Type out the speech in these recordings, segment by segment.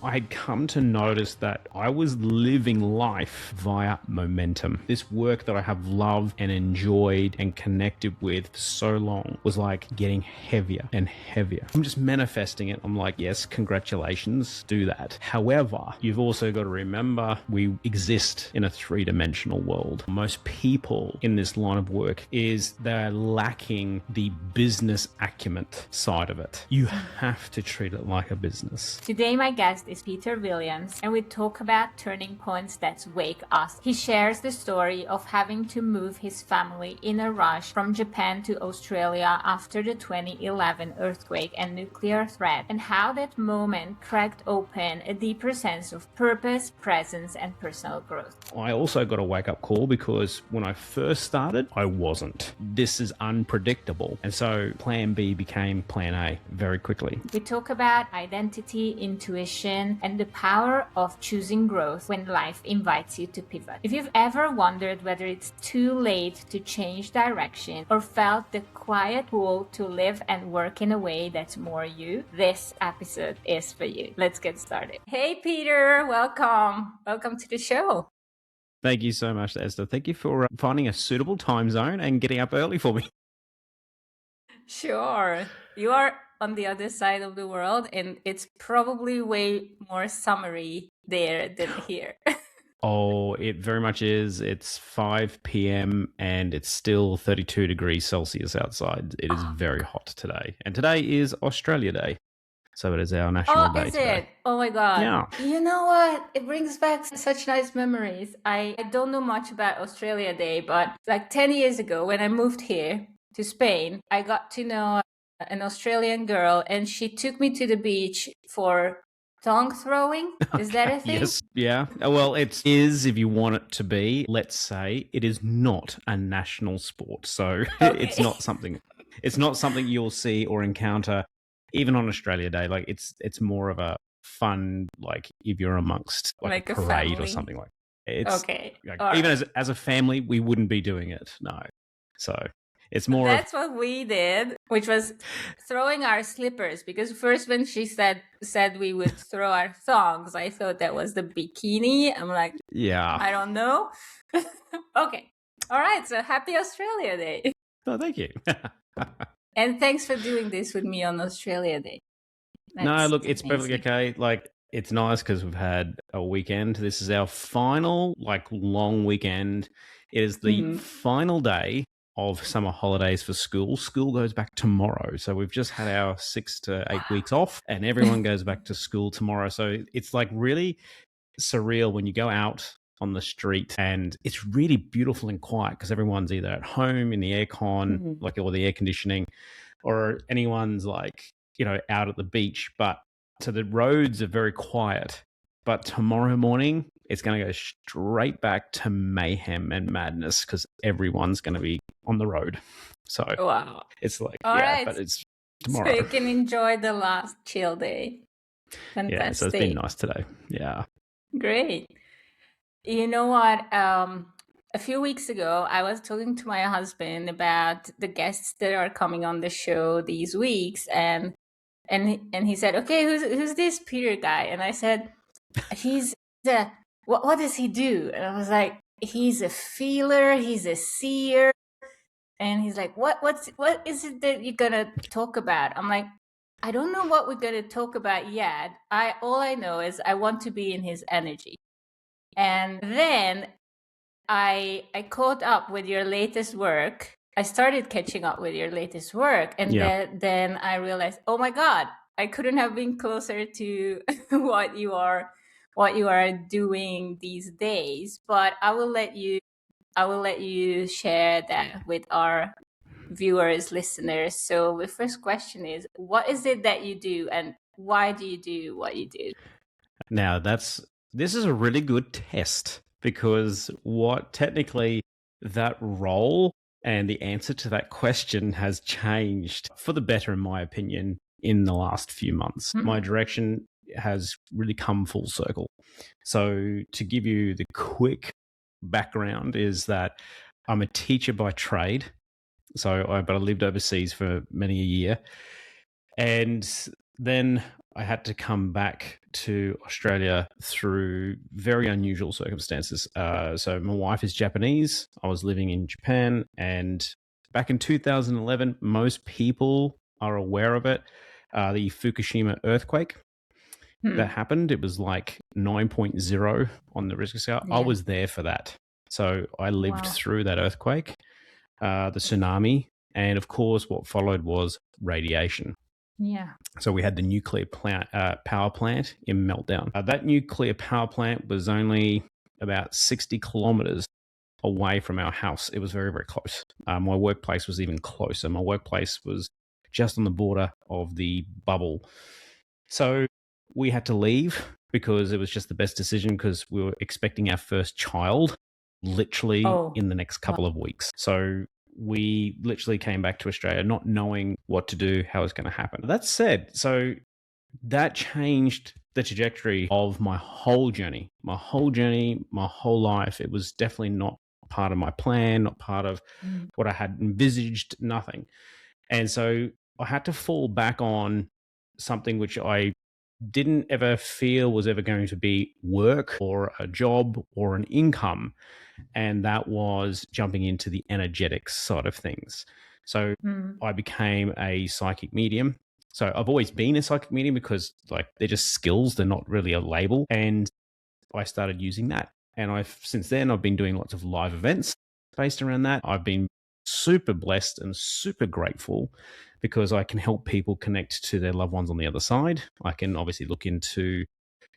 I had come to notice that I was living life via momentum. This work that I have loved and enjoyed and connected with for so long was like getting heavier and heavier. I'm just manifesting it. I'm like, yes, congratulations, do that. However, you've also got to remember we exist in a three-dimensional world. Most people in this line of work is they're lacking the business acumen side of it. You have to treat it like a business. Today, my guest is Peter Williams, and we talk about turning points that wake us. He shares the story of having to move his family in a rush from Japan to Australia after the 2011 earthquake and nuclear threat, and how that moment cracked open a deeper sense of purpose, presence, and personal growth. I also got a wake-up call because when I first started, I wasn't. This is unpredictable. And so plan B became plan A very quickly. We talk about identity, intuition, and the power of choosing growth when life invites you to pivot. If you've ever wondered whether it's too late to change direction or felt the quiet pull to live and work in a way that's more you, this episode is for you. Let's get started. Hey, Peter, welcome. Welcome to the show. Thank you so much, Esther. Thank you for finding a suitable time zone and getting up early for me. Sure. You are on the other side of the world, and it's probably way more summery there than here. Oh, it very much is. It's 5 p.m. and it's still 32 degrees Celsius outside. It is very hot today. And today is Australia Day. So it is our national day today. It? Oh my God. Yeah. You know what? It brings back such nice memories. I don't know much about Australia Day, but like 10 years ago when I moved here to Spain, I got to know an Australian girl and she took me to the beach for tongue throwing. Is that a thing? Yes. Yeah. Well, it is if you want it to be. Let's say it is not a national sport. So it's not something you'll see or encounter even on Australia Day. Like it's more of a fun, like if you're amongst like a parade or something like that. It's okay. Like, even as a family, we wouldn't be doing it. No. So it's more. That's what we did, which was throwing our slippers. Because first, when she said we would throw our thongs, I thought that was the bikini. I'm like, yeah, I don't know. Okay, all right. So happy Australia Day. Oh, thank you. And thanks for doing this with me on Australia Day. No, look, it's perfectly okay. Like, it's nice because we've had a weekend. This is our final, like, long weekend. It is the final day of summer holidays for school. School goes back tomorrow. So we've just had our 6 to 8 weeks off and everyone goes back to school tomorrow. So it's like really surreal when you go out on the street and it's really beautiful and quiet because everyone's either at home in the aircon, like, or the air conditioning, or anyone's like, you know, out at the beach. But so the roads are very quiet. But tomorrow morning, it's going to go straight back to mayhem and madness because everyone's going to be on the road. So wow, it's like, all right. But it's tomorrow. So you can enjoy the last chill day. Fantastic. Yeah, so it's been nice today. Yeah. Great. You know what? A few weeks ago, I was talking to my husband about the guests that are coming on the show these weeks, and he said, "Okay, who's this Peter guy?" And I said, "He's what does he do?" And I was like, "He's a feeler. He's a seer." And he's like, "What is it that you're gonna talk about?" I'm like, "I don't know what we're gonna talk about yet. All I know is I want to be in his energy." And then I caught up with your latest work. I started catching up with your latest work. And then I realized, oh my God, I couldn't have been closer to what you are doing these days. But I will let you share that with our viewers, listeners. So the first question is, what is it that you do and why do you do what you do? Now this is a really good test because what technically that role and the answer to that question has changed for the better, in my opinion, in the last few months. My direction has really come full circle. So to give you the quick background is that I'm a teacher by trade. But I lived overseas for many a year. And then I had to come back to Australia through very unusual circumstances. So my wife is Japanese. I was living in Japan, and back in 2011, most people are aware of it. The Fukushima earthquake that happened, it was like 9.0 on the Richter scale. I Yeah. was there for that. So I lived Wow. through that earthquake, the tsunami, and of course, what followed was radiation. Yeah. So we had the nuclear power plant in meltdown. That nuclear power plant was only about 60 kilometers away from our house. It was very, very close. My workplace was even closer. My workplace was just on the border of the bubble. So we had to leave because it was just the best decision, because we were expecting our first child literally in the next couple of weeks. So we literally came back to Australia not knowing what to do, how it's going to happen. That said, so that changed the trajectory of my whole journey, my whole life. It was definitely not part of my plan, not part of what I had envisaged, nothing. And so I had to fall back on something which I didn't ever feel was ever going to be work or a job or an income. And that was jumping into the energetics side of things. So I became a psychic medium. So I've always been a psychic medium because like they're just skills, they're not really a label. And I started using that. And since then I've been doing lots of live events based around that. I've been super blessed and super grateful because I can help people connect to their loved ones on the other side. I can obviously look into,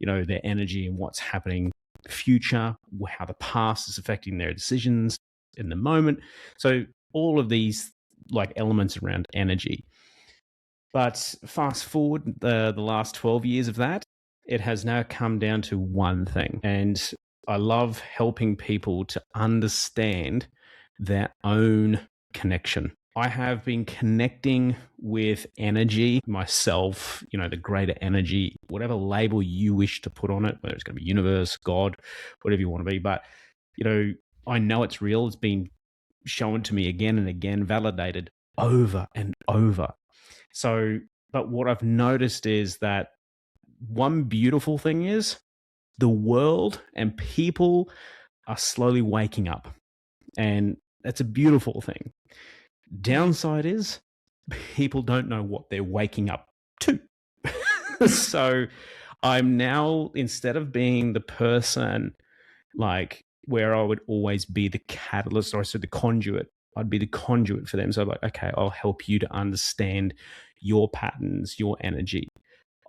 their energy and what's happening future, how the past is affecting their decisions in the moment. So all of these like elements around energy. But fast forward the last 12 years of that, it has now come down to one thing. And I love helping people to understand their own connection. I have been connecting with energy myself, the greater energy, whatever label you wish to put on it, whether it's going to be universe, God, whatever you want to be. But, I know it's real. It's been shown to me again and again, validated over and over. So, but what I've noticed is that one beautiful thing is the world and people are slowly waking up. And that's a beautiful thing. Downside is people don't know what they're waking up to. So I'm now, instead of being the person like where I would always be the catalyst, or so the conduit, I'd be the conduit for them. So like, okay, I'll help you to understand your patterns, your energy.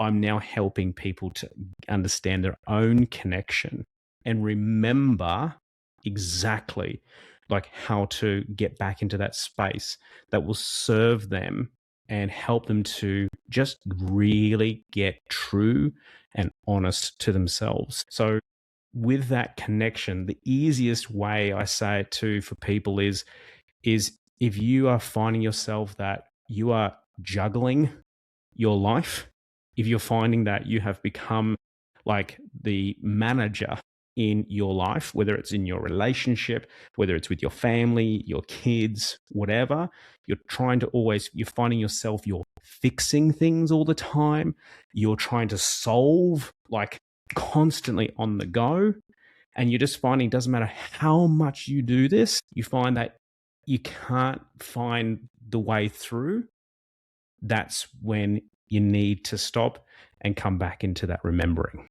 I'm now helping people to understand their own connection and remember exactly like how to get back into that space that will serve them and help them to just really get true and honest to themselves. So with that connection, the easiest way I say it to for people is if you are finding yourself that you are juggling your life, if you're finding that you have become like the manager in your life, whether it's in your relationship, whether it's with your family, your kids, whatever, you're finding yourself, you're fixing things all the time. You're trying to solve like constantly on the go. And you're just finding it doesn't matter how much you do this, you find that you can't find the way through. That's when you need to stop and come back into that remembering.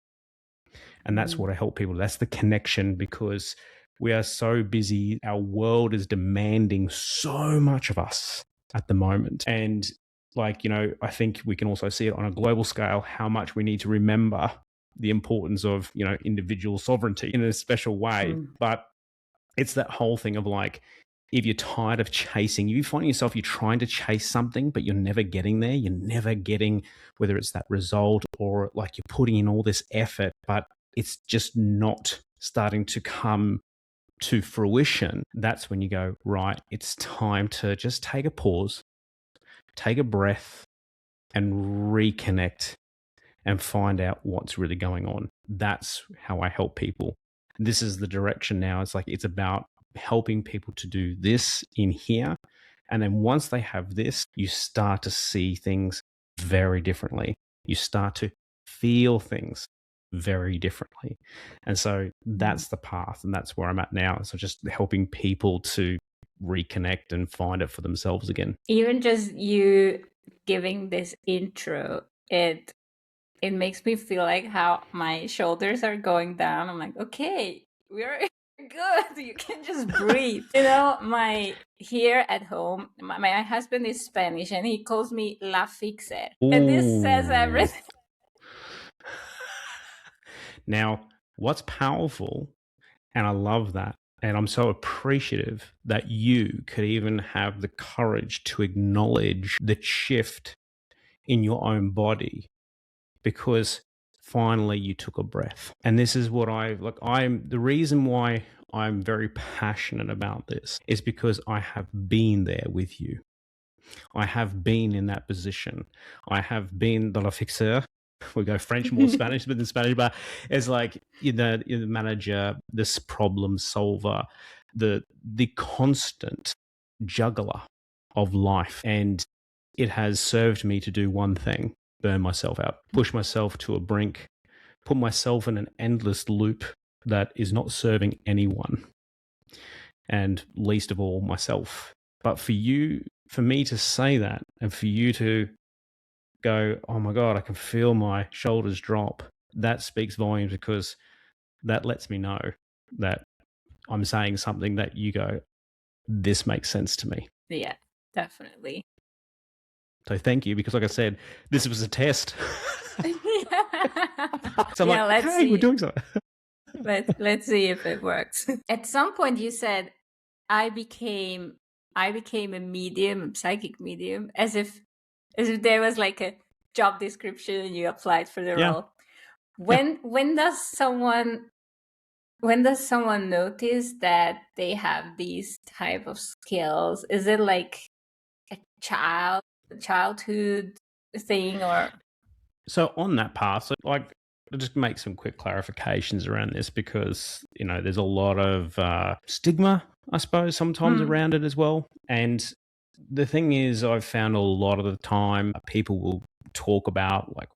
And that's what I help people. That's the connection, because we are so busy. Our world is demanding so much of us at the moment. And like, I think we can also see it on a global scale, how much we need to remember the importance of, individual sovereignty in a special way. But it's that whole thing of like, if you're tired of chasing, you find yourself, you're trying to chase something, but you're never getting there. You're never getting, whether it's that result or like you're putting in all this effort, but it's just not starting to come to fruition. That's when you go, right, it's time to just take a pause, take a breath, and reconnect and find out what's really going on. That's how I help people. This is the direction now. It's about helping people to do this in here. And then once they have this, you start to see things very differently. You start to feel things very differently. And so that's the path, and that's where I'm at now. So just helping people to reconnect and find it for themselves again. Even just you giving this intro, it makes me feel like how my shoulders are going down. I'm like, okay, we're good. You can just breathe. My here at home, my husband is Spanish and he calls me La Fixer. And this says Ooh. everything. Now, what's powerful, and I love that, and I'm so appreciative that you could even have the courage to acknowledge the shift in your own body, because finally you took a breath. And this is what I'm the reason why I'm very passionate about this is because I have been there with you. I have been in that position. I have been the fixer. We go French, more Spanish, but in Spanish, but it's like you're the manager, this problem solver, the constant juggler of life. And it has served me to do one thing: burn myself out, push myself to a brink, put myself in an endless loop that is not serving anyone, and least of all myself. But for me to say that, and for you to go, oh my God, I can feel my shoulders drop, that speaks volumes, because that lets me know that I'm saying something that you go, this makes sense to me. Yeah, definitely. So thank you, because like I said, this was a test. So I'm Yeah, like, let's hey, we're see. doing something. Let's see if it works. At some point you said I became a medium, a psychic medium, as if there was like a job description and you applied for the Yeah. role. When does someone notice that they have these type of skills? Is it like a childhood thing, or? So on that path, so like, I'll just make some quick clarifications around this, because there's a lot of stigma, I suppose, sometimes around it as well. And the thing is, I've found a lot of the time people will talk about like,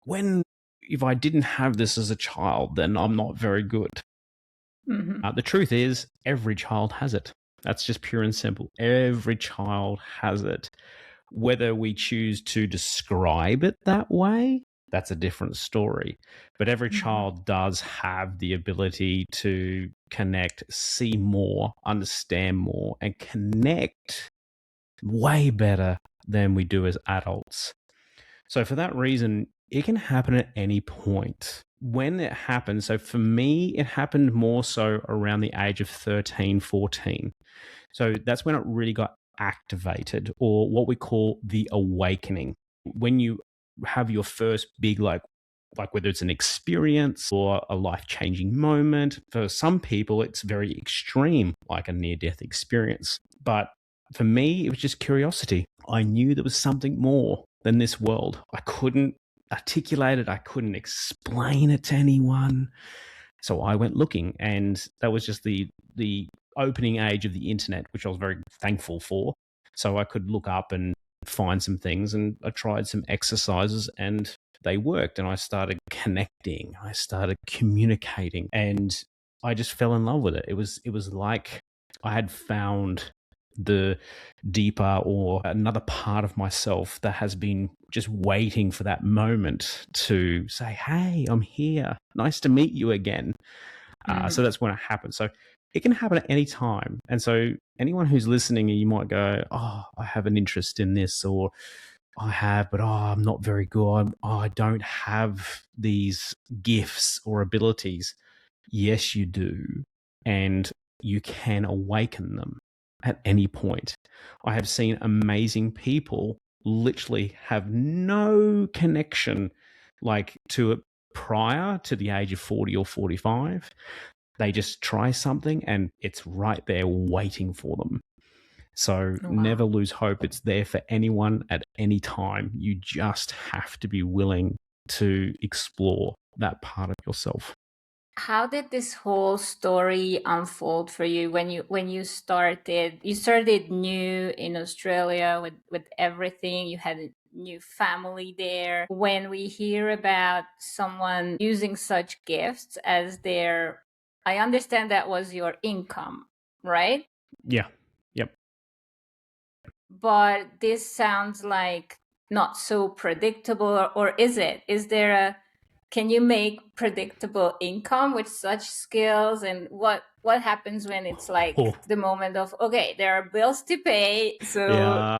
if I didn't have this as a child, then I'm not very good. The truth is, every child has it. That's just pure and simple. Every child has it. Whether we choose to describe it that way, that's a different story. But every child does have the ability to connect, see more, understand more, and connect way better than we do as adults. So for that reason, it can happen at any point. When it happens, so for me, it happened more so around the age of 13, 14. So that's when it really got activated, or what we call the awakening. When you have your first big, like whether it's an experience or a life-changing moment. For some people, it's very extreme, like a near-death experience. But for me, it was just curiosity. I knew there was something more than this world. I couldn't articulate it. I couldn't explain it to anyone. So I went looking, and that was just the opening age of the internet, which I was very thankful for. So I could look up and find some things, and I tried some exercises, and they worked, and I started connecting. I started communicating, and I just fell in love with it. It was like I had found the deeper, or another part of myself that has been just waiting for that moment to say, hey, I'm here. Nice to meet you again. So that's when it happens. So it can happen at any time. And so anyone who's listening, you might go, oh, I have an interest in this, or I have, but I'm not very good. I don't have these gifts or abilities. Yes, you do. And you can awaken them at any point. I have seen amazing people literally have no connection to it prior to the age of 40 or 45. They just try something and it's right there waiting for them. So never lose hope. It's there for anyone at any time. You just have to be willing to explore that part of yourself. How did this whole story unfold for you when you started? You started new in Australia with everything. You had new family there. When we hear about someone using such gifts as their, I understand that was your income, right? Yeah. Yep. But this sounds like not so predictable, or is it? Is there a, can you make predictable income with such skills? And what happens when it's like Oh, the moment of, okay, there are bills to pay, so yeah.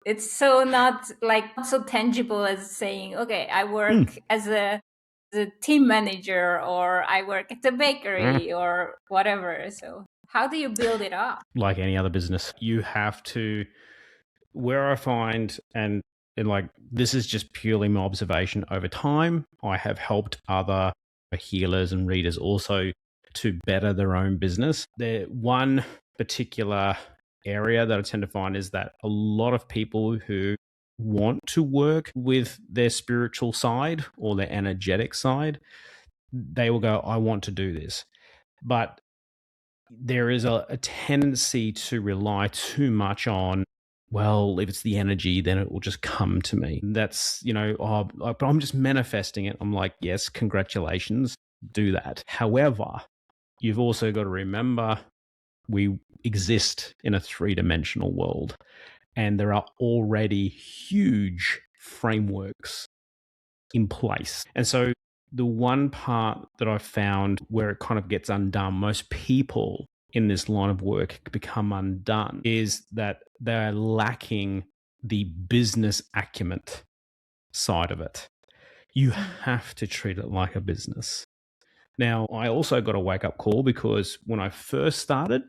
it's so not like not so tangible as saying, okay, I work as a team manager, or I work at the bakery or whatever. So how do you build it up? Like any other business, you have to, where I find, and like this is just purely my observation over time, I have helped other healers and readers also to better their own business. The one particular area that I tend to find is that a lot of people who want to work with their spiritual side or their energetic side, they will go, I want to do this. But there is a tendency to rely too much on, well, if it's the energy, then it will just come to me. That's, but I'm just manifesting it. I'm like, yes, congratulations, do that. However, you've also got to remember we exist in a three-dimensional world, and there are already huge frameworks in place. And so the one part that I found where it kind of gets undone, most people in this line of work become undone, is that they're lacking the business acumen side of it. You have to treat it like a business. Now, I also got a wake-up call because when I first started,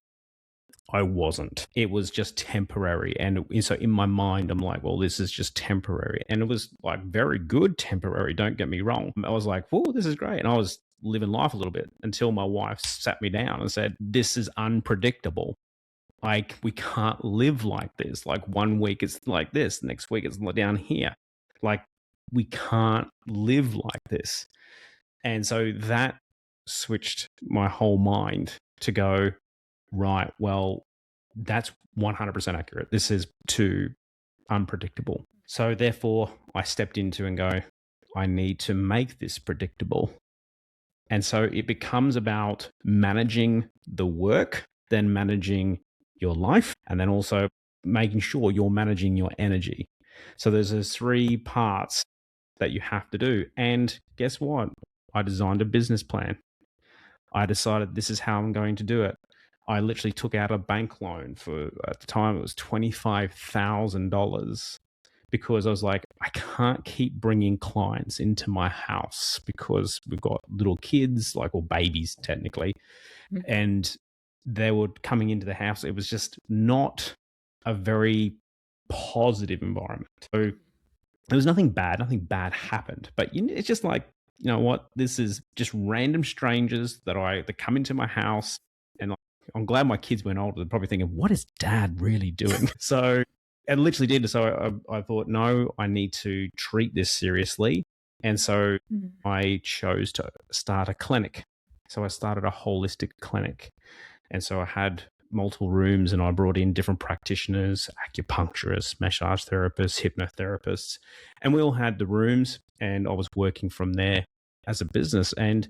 I wasn't. It was just temporary. And so in my mind, I'm like, well, this is just temporary. And it was like very good temporary, don't get me wrong. I was like, whoa, this is great. And I was living life a little bit until my wife sat me down and said, this is unpredictable. Like, we can't live like this. Like, one week it's like this, next week it's down here. Like, we can't live like this. And so that switched my whole mind to go, right, well, that's 100% accurate. This is too unpredictable. So therefore, I stepped into and go, I need to make this predictable. And so it becomes about managing the work, then managing your life, and then also making sure you're managing your energy. So there's those three parts that you have to do. And guess what? I designed a business plan. I decided this is how I'm going to do it. I literally took out a bank loan for, at the time, it was $25,000 because I was like, I can't keep bringing clients into my house because we've got little kids, like, or babies technically, and they were coming into the house. It was just not a very positive environment. So there was nothing bad happened, but it's just like, you know what? This is just random strangers that come into my house, and I'm glad my kids went older. They're probably thinking, what is Dad really doing? So it literally did. So I thought, no, I need to treat this seriously. And so I chose to start a clinic. So I started a holistic clinic. And so I had multiple rooms, and I brought in different practitioners, acupuncturists, massage therapists, hypnotherapists, and we all had the rooms, and I was working from there as a business. And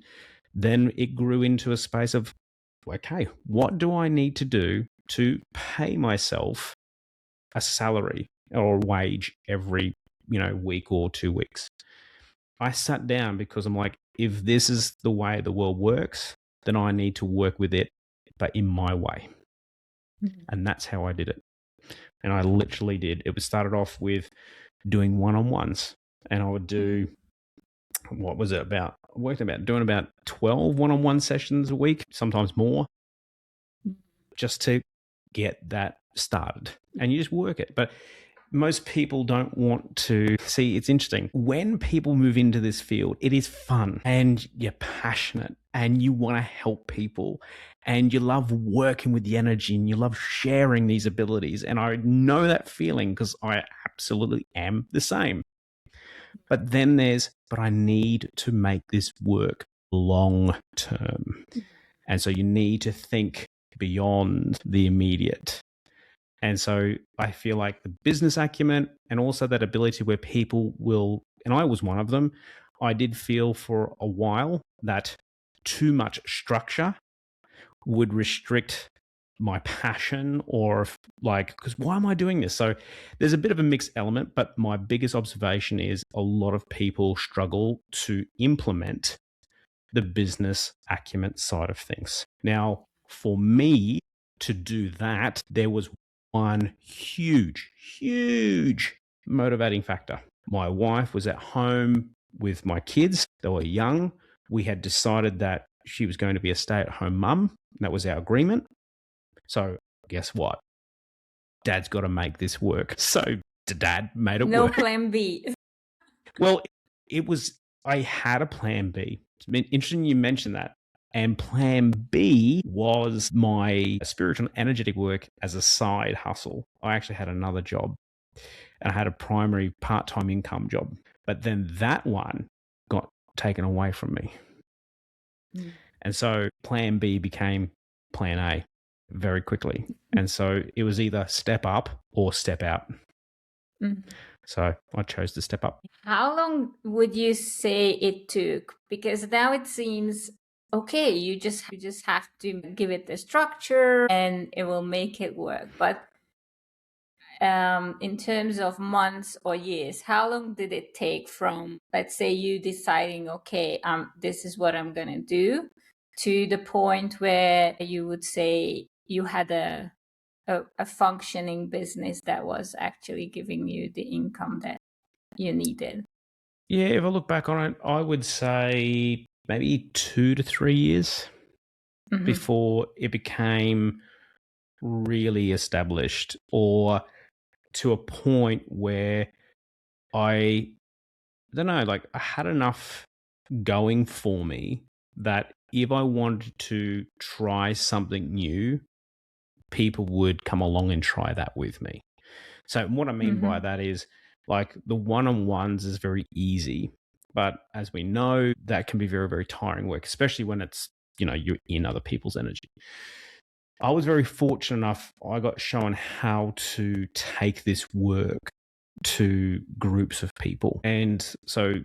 then it grew into a space of, okay, what do I need to do to pay myself a salary or a wage every, week or 2 weeks? I sat down because I'm like, if this is the way the world works, then I need to work with it, but in my way. And that's how I did it. And I literally did. It was started off with doing one-on-ones, and I would do, what was it about? I worked about doing about 12 one-on-one sessions a week, sometimes more, just to get that started. And you just work it. But most people don't want to see. It's interesting. When people move into this field, it is fun and you're passionate and you want to help people and you love working with the energy and you love sharing these abilities. And I know that feeling because I absolutely am the same. But then but I need to make this work long term. And so you need to think beyond the immediate. And so I feel like the business acumen and also that ability where people will, and I was one of them, I did feel for a while that too much structure would restrict my passion or like, because why am I doing this? So there's a bit of a mixed element, but my biggest observation is a lot of people struggle to implement the business acumen side of things. Now, for me to do that, there was one huge motivating factor. My wife was at home with my kids. They were young. We had decided that she was going to be a stay-at-home mum. That was our agreement. So guess what? Dad's got to make this work. So Dad made it No work. plan B. Well, I had a plan B. It's interesting you mentioned that. And plan B was my spiritual and energetic work as a side hustle. I actually had another job and I had a primary part-time income job. But then that one got taken away from me. Mm. And so plan B became plan A very quickly. And so it was either step up or step out. Mm. So I chose to step up. How long would you say it took? Because now it seems, okay, you just have to give it the structure and it will make it work. But in terms of months or years, how long did it take from, let's say, you deciding, okay, this is what I'm going to do, to the point where you would say you had a functioning business that was actually giving you the income that you needed? Yeah, if I look back on it, I would say maybe 2 to 3 years before it became really established, or to a point where I don't know, like I had enough going for me that if I wanted to try something new, people would come along and try that with me. So what I mean by that is, like, the one-on-ones is very easy, but as we know, that can be very, very tiring work, especially when it's, you're in other people's energy. I was very fortunate enough, I got shown how to take this work to groups of people. And so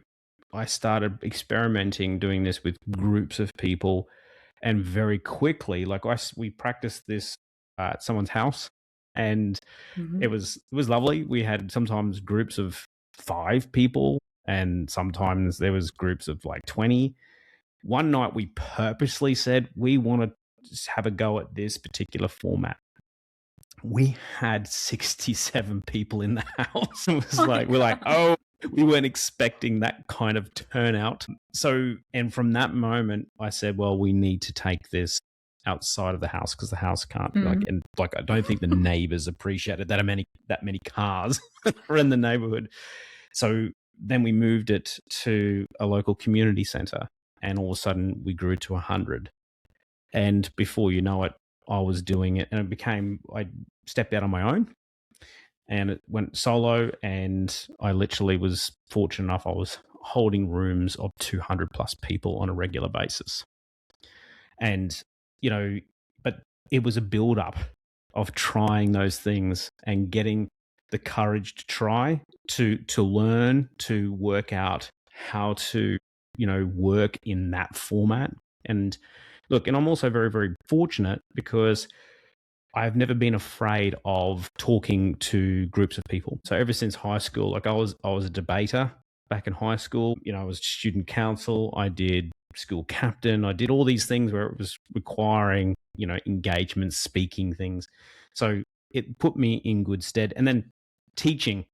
I started experimenting doing this with groups of people, and very quickly, we practiced this at someone's house, and it was lovely. We had sometimes groups of 5 people, and sometimes there was groups of like 20. One night we purposely said we want to just have a go at this particular format. We had 67 people in the house. It was we're like, oh, we weren't expecting that kind of turnout. So, and from that moment, I said, well, we need to take this outside of the house, because the house can't I don't think the neighbors appreciated that many cars are in the neighborhood. So then we moved it to a local community center, and all of a sudden we grew to 100. And before you know it, I was doing it, and I stepped out on my own and it went solo, and I literally was fortunate enough, I was holding rooms of 200 plus people on a regular basis. And, but it was a build up of trying those things and getting the courage to try, to learn, to work out how to, work in that format. And look, and I'm also very, very fortunate because I've never been afraid of talking to groups of people. So ever since high school, I was a debater back in high school. I was student council. I did school captain. I did all these things where it was requiring, engagement, speaking things. So it put me in good stead. And then teaching.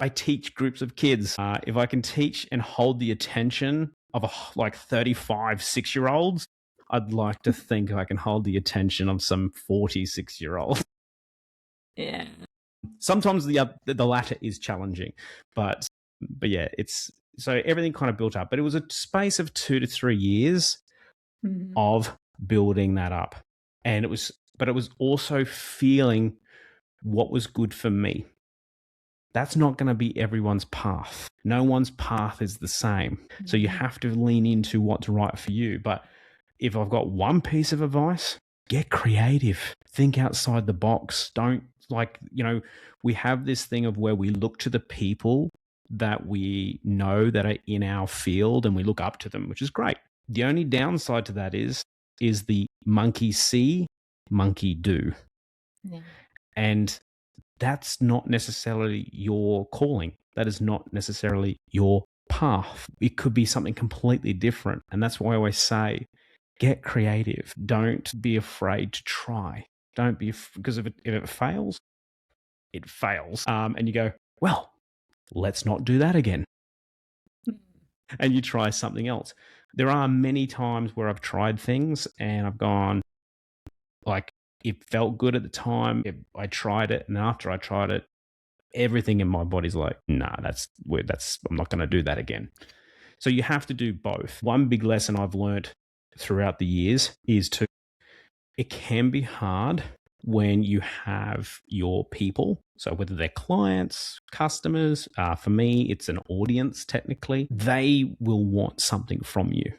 I teach groups of kids. If I can teach and hold the attention of 35 6-year-olds, I'd like to think I can hold the attention of some 46-year-old. Yeah. Sometimes the latter is challenging, but yeah, so everything kind of built up. But it was a space of 2 to 3 years of building that up, and it was also feeling what was good for me. That's not going to be everyone's path. No one's path is the same. So you have to lean into what's right for you. But if I've got one piece of advice, get creative. Think outside the box. Don't like, we have this thing of where we look to the people that we know that are in our field and we look up to them, which is great. The only downside to that is the monkey see, monkey do. Yeah. And that's not necessarily your calling. That is not necessarily your path. It could be something completely different. And that's why I always say, get creative. Don't be afraid to try. Don't be, because if it fails, it fails. And you go, well, let's not do that again. And you try something else. There are many times where I've tried things and I've gone, like, it felt good at the time. I tried it, and after I tried it, everything in my body's like, nah, I'm not going to do that again. So you have to do both. One big lesson I've learned throughout the years is it can be hard when you have your people. So whether they're clients, customers, for me, it's an audience technically, they will want something from you.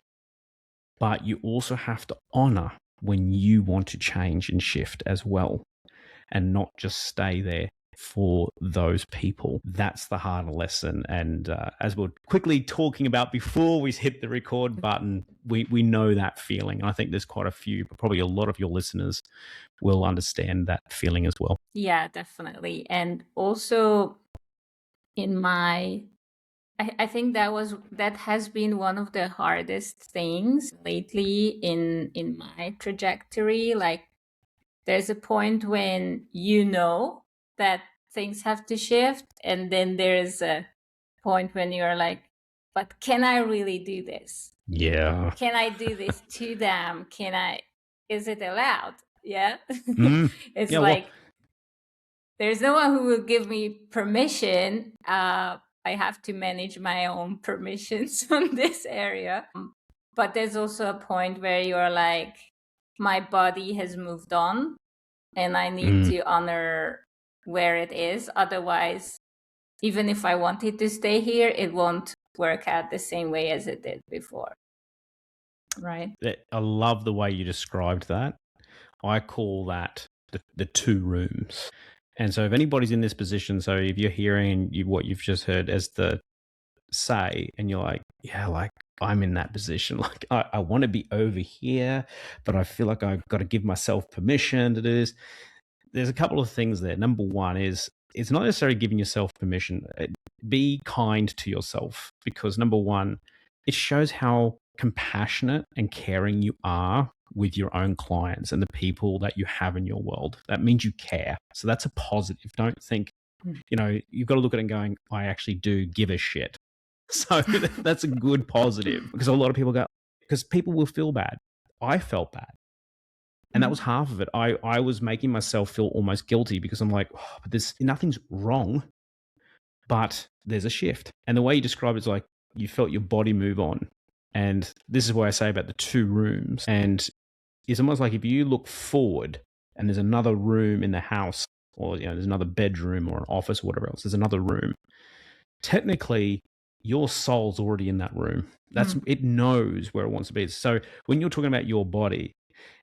But you also have to honor when you want to change and shift as well, and not just stay there for those people. That's the harder lesson. And as we're quickly talking about before we hit the record button, we know that feeling. I think there's quite a few, but probably a lot of your listeners will understand that feeling as well. Yeah, definitely. And also I think that has been one of the hardest things lately in my trajectory. Like, there's a point when that things have to shift, and then there's a point when you're like, but can I really do this? Yeah. Can I do this to them? Is it allowed? Yeah. It's yeah, like, there's no one who will give me permission. I have to manage my own permissions on this area. But there's also a point where you're like, my body has moved on and I need to honor where it is. Otherwise, even if I wanted to stay here, it won't work out the same way as it did before. Right? I love the way you described that. I call that the two rooms. And so if anybody's in this position, so if you're hearing what you've just heard as the say, and you're like, yeah, like, I'm in that position. Like, I want to be over here, but I feel like I've got to give myself permission to do this. There's a couple of things there. Number one is, it's not necessarily giving yourself permission. Be kind to yourself, because number one, it shows how compassionate and caring you are with your own clients and the people that you have in your world. That means you care. So that's a positive. Don't think, you've got to look at it and going, I actually do give a shit. So that's a good positive, because a lot of people go, because people will feel bad. I felt bad. And that was half of it. I was making myself feel almost guilty, because I'm like, oh, but nothing's wrong, but there's a shift. And the way you describe it is like, you felt your body move on. And this is why I say about the two rooms. And it's almost like if you look forward and there's another room in the house, or there's another bedroom or an office or whatever else, there's another room. Technically, your soul's already in that room. It knows where it wants to be. So when you're talking about your body,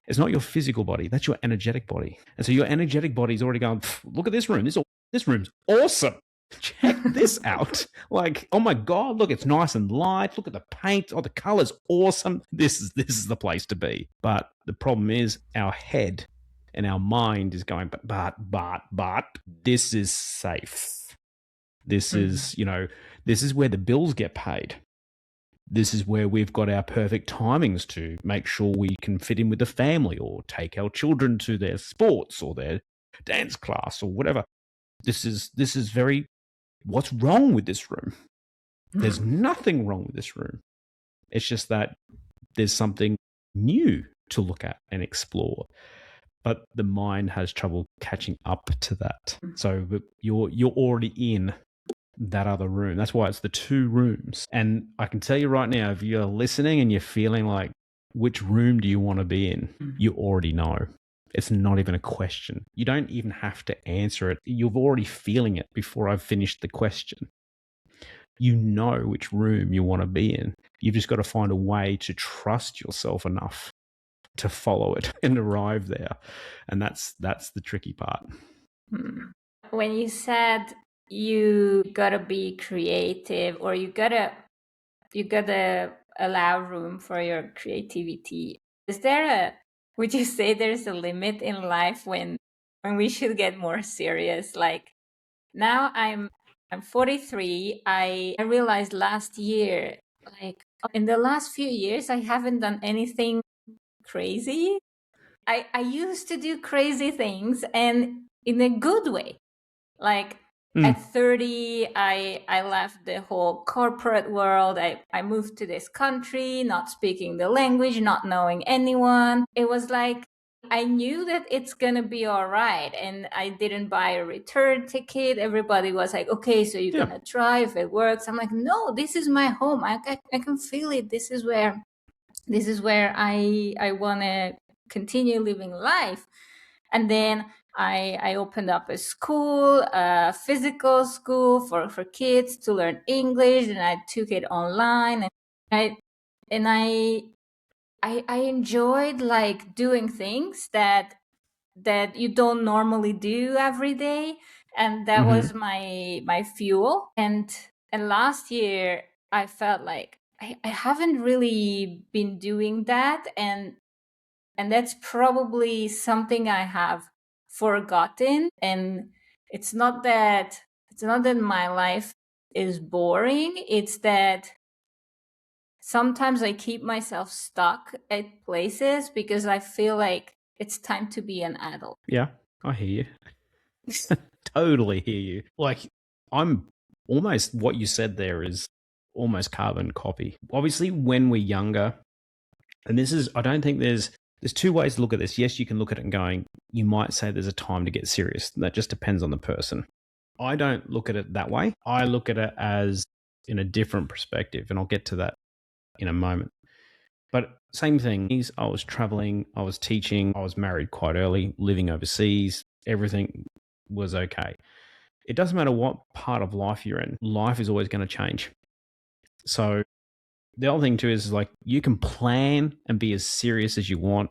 it's not your physical body, that's your energetic body. And so your energetic body is already going, look at this room. This room's awesome. Check this out. Like, oh my God, look, it's nice and light. Look at the paint. Oh, the color's awesome. This is the place to be. But the problem is our head and our mind is going, but this is safe. This is, this is where the bills get paid. This is where we've got our perfect timings to make sure we can fit in with the family, or take our children to their sports or their dance class or whatever. This is very, what's wrong with this room? There's nothing wrong with this room. It's just that there's something new to look at and explore. But the mind has trouble catching up to that. So you're already in that other room. That's why it's the two rooms. And I can tell you right now, if you're listening and you're feeling like, which room do you want to be in? You already know. It's not even a question. You don't even have to answer it. You're already feeling it before I've finished the question. You know which room you want to be in. You've just got to find a way to trust yourself enough to follow it and arrive there. And that's the tricky part. When you said you gotta be creative, or you gotta allow room for your creativity, would you say there's a limit in life when we should get more serious? Like, now I'm 43. I realized last year, like, in the last few years, I haven't done anything crazy. I used to do crazy things, and in a good way. Like, at 30, I left the whole corporate world. I moved to this country, not speaking the language, not knowing anyone. It was like, I knew that it's gonna be all right, and I didn't buy a return ticket. Everybody was like, okay, so you're gonna try if it works. I'm like, no, this is my home. I can feel it. This is where I want to continue living life. And then I opened up a school, a physical school for kids to learn English, and I took it online. And I enjoyed, like, doing things that you don't normally do every day, and that was my fuel. And last year I felt like I haven't really been doing that, and that's probably something I have forgotten. And it's not that my life is boring, it's that sometimes I keep myself stuck at places because I feel like it's time to be an adult. Yeah, I hear you. Totally hear you. Like, I'm almost, what you said there is almost carbon copy. Obviously, when we're younger, and this is, I don't think there's two ways to look at this. Yes, you can look at it and going, you might say there's a time to get serious. That just depends on the person. I don't look at it that way. I look at it as in a different perspective, and I'll get to that in a moment. But same thing is, I was traveling, I was teaching, I was married quite early, living overseas, everything was okay. It doesn't matter what part of life you're in, life is always going to change. So the other thing too is, like, you can plan and be as serious as you want.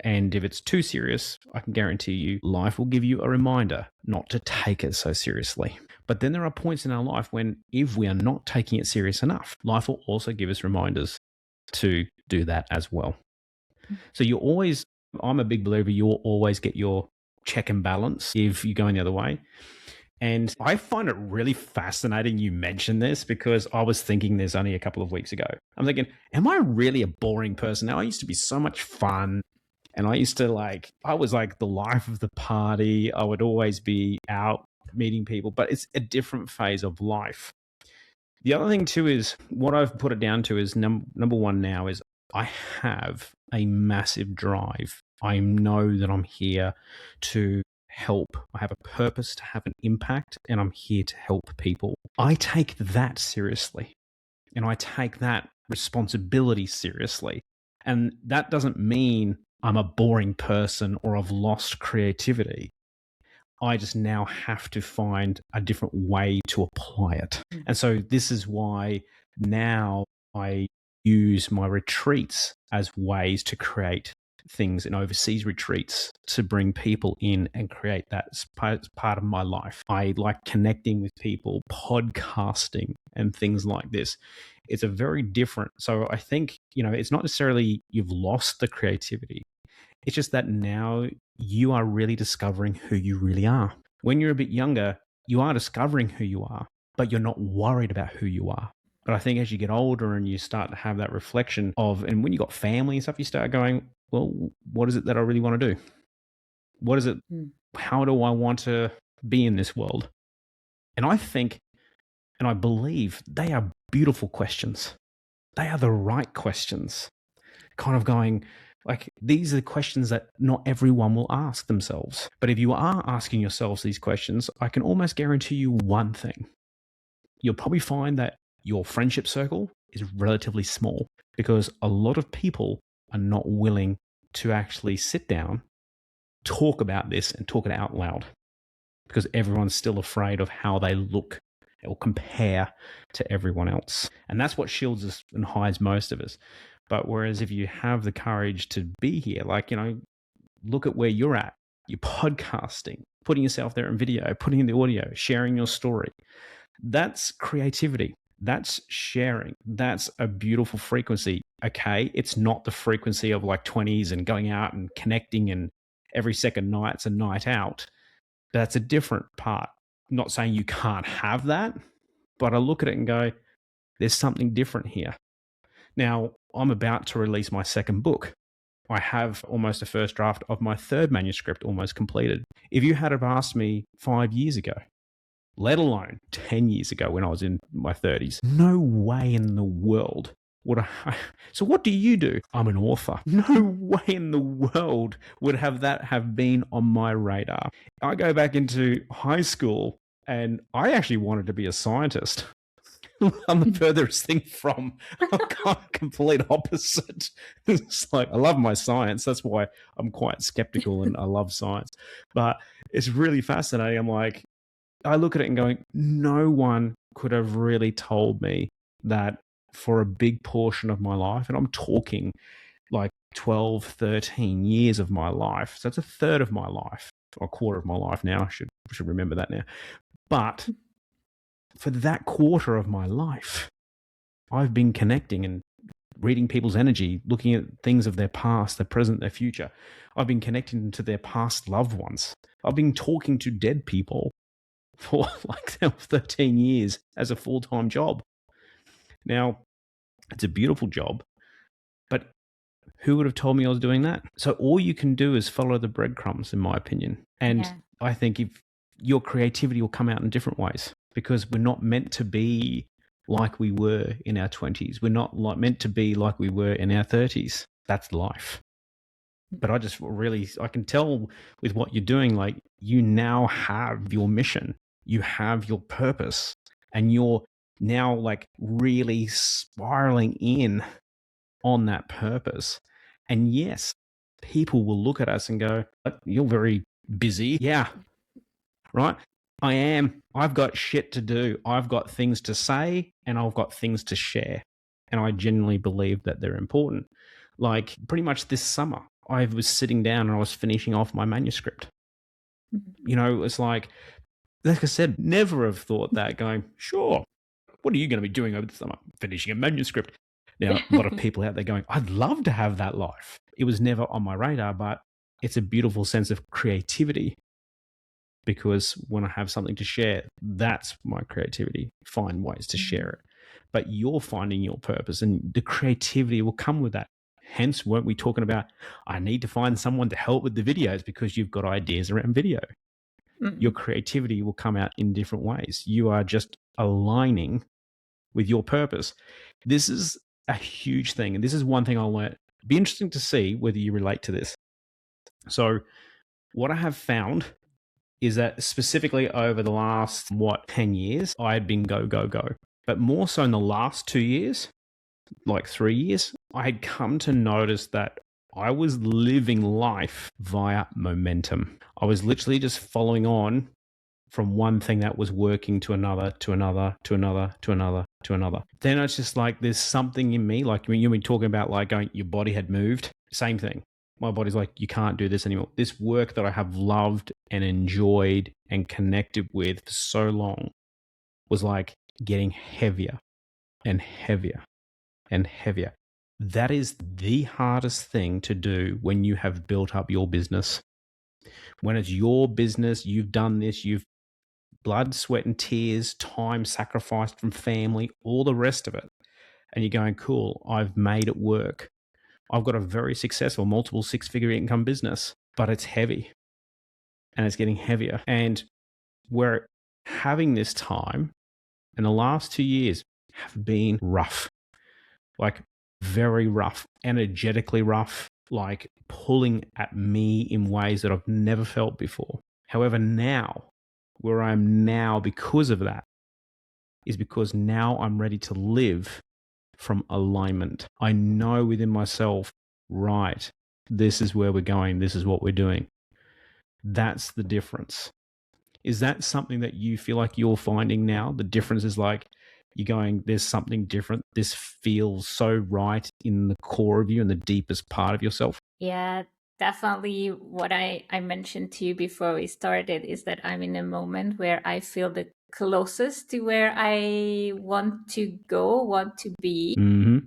And if it's too serious, I can guarantee you life will give you a reminder not to take it so seriously. But then there are points in our life when, if we are not taking it serious enough, life will also give us reminders to do that as well. So I'm a big believer, you'll always get your check and balance if you're going the other way. And I find it really fascinating you mentioned this, because I was thinking this only a couple of weeks ago. I'm thinking, am I really a boring person now? I used to be so much fun. And I used to I was like the life of the party. I would always be out meeting people, but it's a different phase of life. The other thing too is, what I've put it down to is number one now is, I have a massive drive. I know that I'm here to help. I have a purpose to have an impact, and I'm here to help people. I take that seriously, and I take that responsibility seriously. And that doesn't mean I'm a boring person or I've lost creativity. I just now have to find a different way to apply it. And so this is why now I use my retreats as ways to create things in overseas retreats, to bring people in and create that as part of my life. I like connecting with people, podcasting, and things like this. It's a very different. So I think, it's not necessarily you've lost the creativity. It's just that now you are really discovering who you really are. When you're a bit younger, you are discovering who you are, but you're not worried about who you are. But I think as you get older and you start to have that reflection and when you got family and stuff, you start going, well, what is it that I really want to do? What is it? How do I want to be in this world? And I think, and I believe, they are beautiful questions. They are the right questions. Kind of going, like, these are the questions that not everyone will ask themselves. But if you are asking yourselves these questions, I can almost guarantee you one thing. You'll probably find that your friendship circle is relatively small, because a lot of people are not willing to actually sit down, talk about this, and talk it out loud, because everyone's still afraid of how they look or compare to everyone else. And that's what shields us and hides most of us. But whereas if you have the courage to be here, look at where you're at. You're podcasting. putting yourself there in video, putting in the audio, sharing your story. That's creativity. That's sharing. That's a beautiful frequency. Okay, it's not the frequency of like 20s and going out and connecting and every second night's a night out. That's a different part. I'm not saying you can't have that, but I look at it and go, there's something different here. Now, I'm about to release my second book. I have almost a first draft of my third manuscript almost completed. If you had have asked me 5 years ago, let alone 10 years ago when I was in my 30s, no way in the world would I. So what do you do? I'm an author. No way in the world would that have been on my radar. I go back into high school and I actually wanted to be a scientist. I'm the furthest thing from. I'm kind of complete opposite. It's like, I love my science. That's why I'm quite skeptical and I love science. But it's really fascinating. I'm like, I look at it and going, no one could have really told me that for a big portion of my life, and I'm talking like 12, 13 years of my life. So that's a third of my life, or a quarter of my life now. I should remember that now. But for that quarter of my life, I've been connecting and reading people's energy, looking at things of their past, their present, their future. I've been connecting to their past loved ones. I've been talking to dead people for like 13 years as a full-time job. Now, it's a beautiful job, but who would have told me I was doing that? So all you can do is follow the breadcrumbs, in my opinion. And I think if your creativity will come out in different ways, because we're not meant to be like we were in our 20s. We're not meant to be like we were in our 30s. That's life. But I can tell with what you're doing, like you now have your mission, you have your purpose, and you're now like really spiraling in on that purpose. And yes, people will look at us and go, you're very busy. Yeah, right? I am. I've got shit to do. I've got things to say and I've got things to share. And I genuinely believe that they're important. Like pretty much this summer, I was sitting down and I was finishing off my manuscript. You know, it's like I said, never have thought that going, sure, what are you going to be doing over the summer? Finishing a manuscript. Now, a lot of people out there going, I'd love to have that life. It was never on my radar, but it's a beautiful sense of creativity. Because when I have something to share, that's my creativity. Find ways to share it. But you're finding your purpose and the creativity will come with that. Hence, weren't we talking about, I need to find someone to help with the videos because you've got ideas around video. Your creativity will come out in different ways. You are just aligning with your purpose. This is a huge thing. And this is one thing I learned. It'd be interesting to see whether you relate to this. So what I have found is that specifically over the last, 10 years, I had been go, go, go. But more so in the last 2 years, like 3 years, I had come to notice that I was living life via momentum. I was literally just following on from one thing that was working to another, to another, to another, to another, to another. Then it's just like there's something in me, like when you've been talking about like going, your body had moved, same thing. My body's like, you can't do this anymore. This work that I have loved and enjoyed and connected with for so long was like getting heavier and heavier and heavier. That is the hardest thing to do when you have built up your business. When it's your business, you've done this, you've blood, sweat and tears, time sacrificed from family, all the rest of it. And you're going, cool, I've made it work. I've got a very successful multiple six-figure income business, but it's heavy and it's getting heavier. And we're having this time, and the last 2 years have been rough, like very rough, energetically rough, like pulling at me in ways that I've never felt before. However, now, where I'm now because of that, is because now I'm ready to live from alignment. I know within myself, right, this is where we're going, this is what we're doing. That's the difference. Is that something that you feel like you're finding now? The difference is like you're going, there's something different. This feels so right in the core of you and the deepest part of yourself. Yeah, definitely what I mentioned to you before we started is that I'm in a moment where I feel the closest to where I want to go, want to be. Mm-hmm.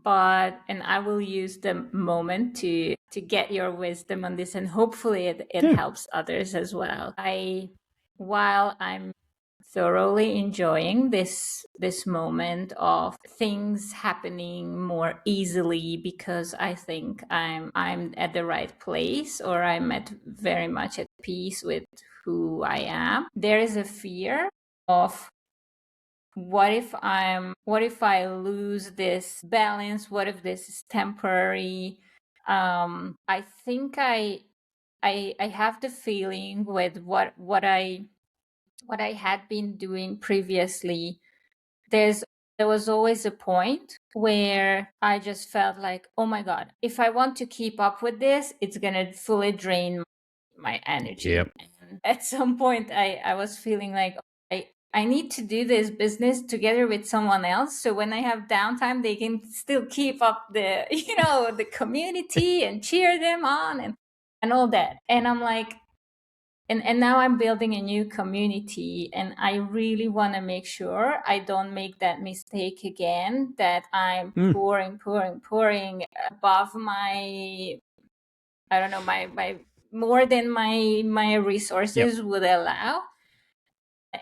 And I will use the moment to get your wisdom on this, and hopefully it Yeah. helps others as well. While I'm thoroughly enjoying this moment of things happening more easily because I think I'm at the right place, or I'm very much at peace with who I am, there is a fear of what if I lose this balance? What if this is temporary? I think I have the feeling with what I had been doing previously. There was always a point where I just felt like, oh my God, if I want to keep up with this, it's gonna fully drain my energy. Yep. And at some point I was feeling like I need to do this business together with someone else, so when I have downtime they can still keep up the the community and cheer them on and all that. And I'm like, and now I'm building a new community, and I really want to make sure I don't make that mistake again, that I'm pouring above my, I don't know, my more than my resources would allow.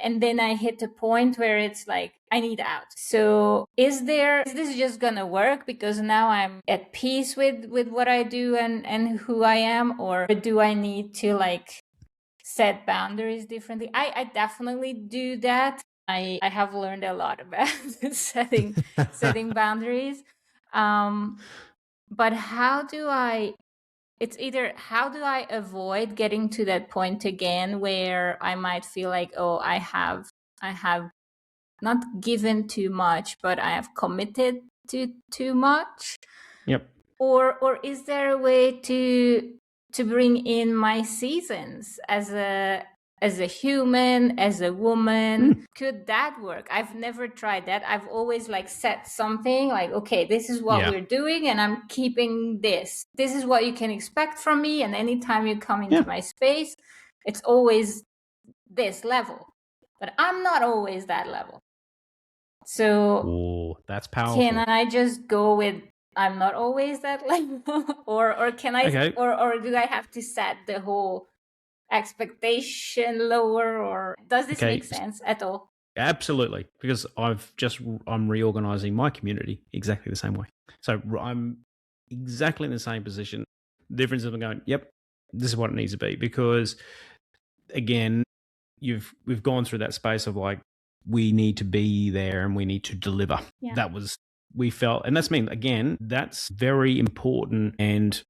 And then I hit a point where it's like, I need out. So is this just gonna work because now I'm at peace with what I do and who I am, or do I need to like set boundaries differently? I definitely do that. I have learned a lot about setting boundaries. But it's either how do I avoid getting to that point again where I might feel like, oh, I have not given too much, but I have committed to too much. Yep. Or is there a way to bring in my seasons as a human, as a woman? Could that work? I've never tried that. I've always like set something like, okay, this is what we're doing and I'm keeping this. This is what you can expect from me, and anytime you come into my space, it's always this level. But I'm not always that level. So that's powerful. Can I just go with I'm not always that level? or can I or do I have to set the whole expectation lower? Or does this make sense at all? Absolutely, because I'm reorganizing my community exactly the same way. So I'm exactly in the same position. The difference is I'm going, yep, this is what it needs to be, because again, we've gone through that space of like, we need to be there and we need to deliver. That was, we felt, and that's again, that's very important, and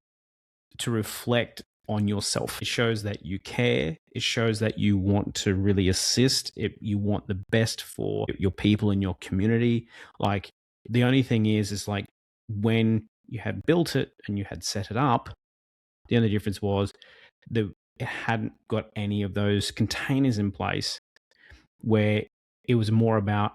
to reflect on yourself. It shows that you care. It shows that you want to really assist. You want the best for your people in your community. Like, the only thing is like, when you had built it and you had set it up, the only difference was that it hadn't got any of those containers in place, where it was more about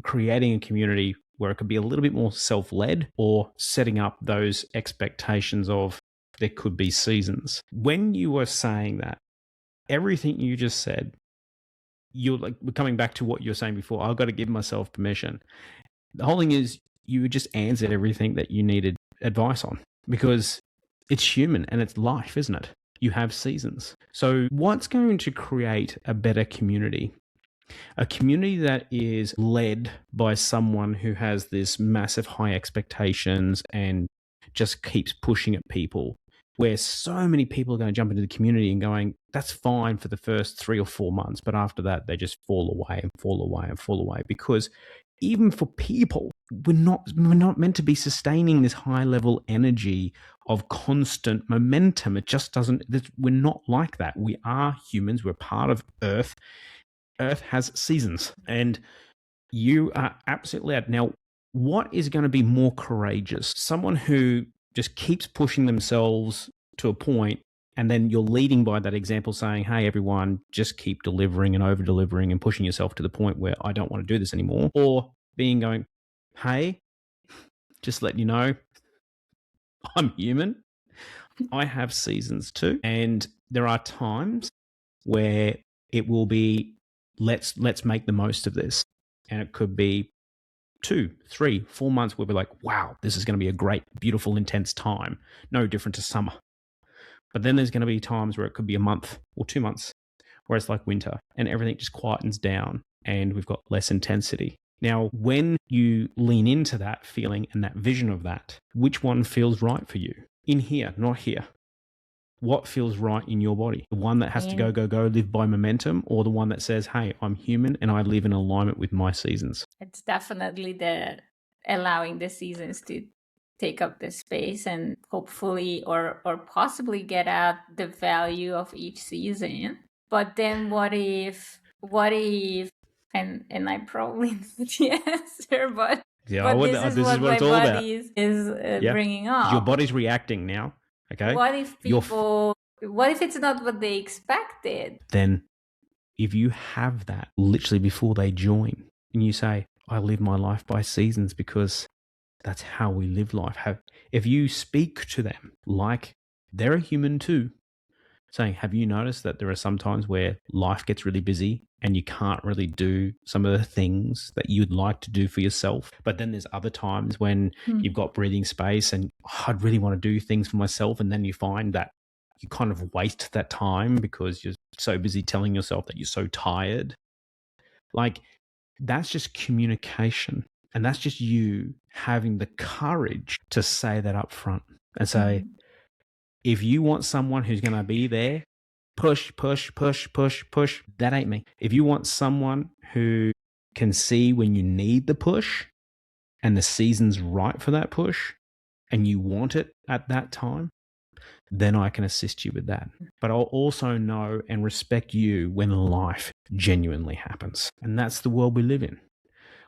creating a community where it could be a little bit more self-led, or setting up those expectations of there could be seasons. When you were saying that, everything you just said, you're like, we're coming back to what you were saying before. I've got to give myself permission. The whole thing is, you just answered everything that you needed advice on, because it's human and it's life, isn't it? You have seasons. So what's going to create a better community? A community that is led by someone who has this massive high expectations and just keeps pushing at people, where so many people are going to jump into the community and going, that's fine for the first 3 or 4 months, but after that, they just fall away and fall away and fall away. Because even for people, we're not meant to be sustaining this high level energy of constant momentum. It just doesn't, we're not like that. We are humans. We're part of Earth. Earth has seasons, and you are absolutely out. Now, what is going to be more courageous? Someone who just keeps pushing themselves to a point, and then you're leading by that example, saying, hey, everyone, just keep delivering and over delivering and pushing yourself to the point where I don't want to do this anymore. Or going, hey, just letting you know, I'm human. I have seasons too. And there are times where it will be, let's make the most of this. And it could be 2, 3, 4 months where we're like, wow, this is going to be a great, beautiful, intense time. No different to summer. But then there's going to be times where it could be a month or 2 months where it's like winter and everything just quietens down and we've got less intensity. Now, when you lean into that feeling and that vision of that, which one feels right for you? In here, not here. What feels right in your body? The one that has to go, live by momentum, or the one that says, hey, I'm human and I live in alignment with my seasons? It's definitely the allowing the seasons to take up the space and hopefully or possibly get out the value of each season. But then what if and I probably know the answer, but this is what my body is bringing up. Your body's reacting now. Okay. What if what if it's not what they expected? Then if you have that literally before they join and you say, I live my life by seasons because that's how we live life. If you speak to them like they're a human too, saying, have you noticed that there are some times where life gets really busy and you can't really do some of the things that you'd like to do for yourself? But then there's other times when you've got breathing space and I'd really want to do things for myself. And then you find that you kind of waste that time because you're so busy telling yourself that you're so tired. Like, that's just communication. And that's just you having the courage to say that up front and say, if you want someone who's going to be there, push, that ain't me. If you want someone who can see when you need the push and the season's right for that push and you want it at that time, then I can assist you with that. But I'll also know and respect you when life genuinely happens. And that's the world we live in.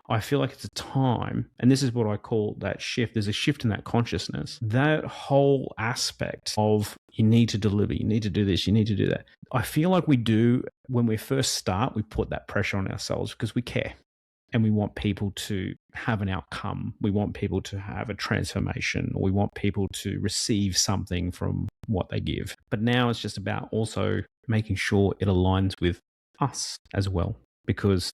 I feel like it's a time, and this is what I call that shift. There's a shift in that consciousness. That whole aspect of you need to deliver, you need to do this, you need to do that. I feel like we do, when we first start, we put that pressure on ourselves because we care and we want people to have an outcome. We want people to have a transformation, or we want people to receive something from what they give. But now it's just about also making sure it aligns with us as well, because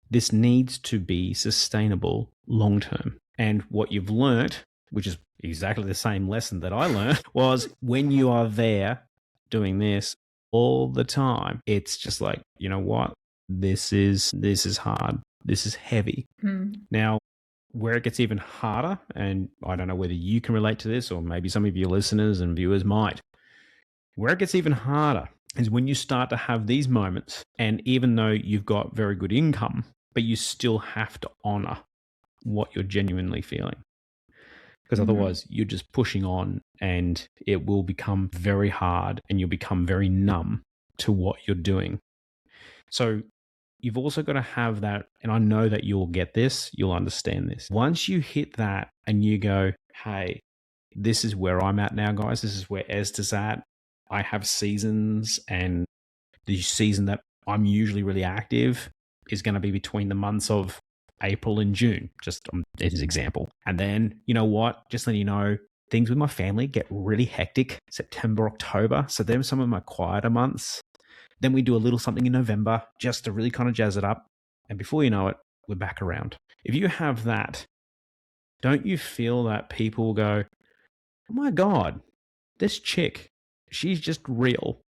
this needs to be sustainable long term. And what you've learnt, which is exactly the same lesson that I learned, was when you are there doing this all the time, it's just like, you know what? This is hard. This is heavy. Now, where it gets even harder, and I don't know whether you can relate to this or maybe some of your listeners and viewers might, where it gets even harder is when you start to have these moments, and even though you've got very good income, but you still have to honor what you're genuinely feeling. Because otherwise you're just pushing on and it will become very hard and you'll become very numb to what you're doing. So you've also got to have that, and I know that you'll get this, you'll understand this. Once you hit that and you go, hey, this is where I'm at now, guys. This is where Esther's at. I have seasons, and the season that I'm usually really active is going to be between the months of April and June, just as an example. And then, you know what, just letting you know, things with my family get really hectic September, October. So then some of my quieter months. Then we do a little something in November just to really kind of jazz it up. And before you know it, we're back around. If you have that, don't you feel that people will go, oh my God, this chick, she's just real.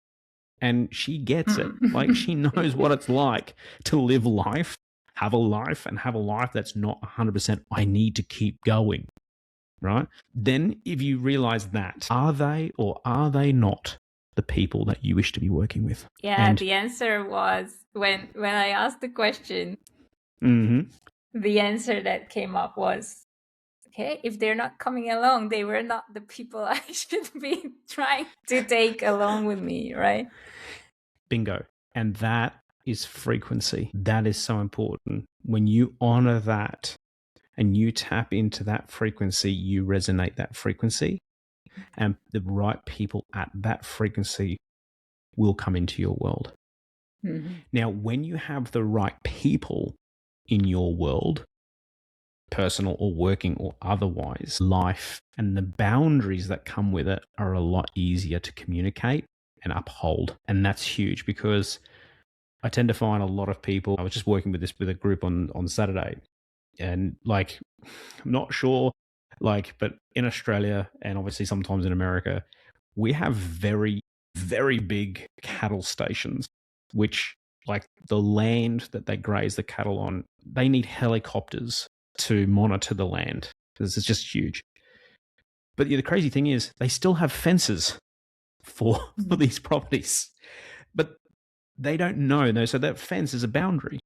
And she gets it. Like, she knows what it's like to live life, have a life, and have a life that's not 100% I need to keep going, right? Then if you realize that, are they or are they not the people that you wish to be working with? Yeah, and the answer was, when I asked the question, the answer that came up was, okay, if they're not coming along, they were not the people I should be trying to take along with me, right? Bingo. And that is frequency. That is so important. When you honor that and you tap into that frequency, you resonate that frequency, and the right people at that frequency will come into your world. Now, when you have the right people in your world, personal or working or otherwise, life and the boundaries that come with it are a lot easier to communicate and uphold. And that's huge, because I tend to find a lot of people, I was just working with a group on Saturday, and like, I'm not sure, like, but in Australia and obviously sometimes in America, we have very, very big cattle stations, which, like, the land that they graze the cattle on, they need helicopters to monitor the land because it's just huge. But the crazy thing is, they still have fences for these properties, but they don't know. So that fence is a boundary.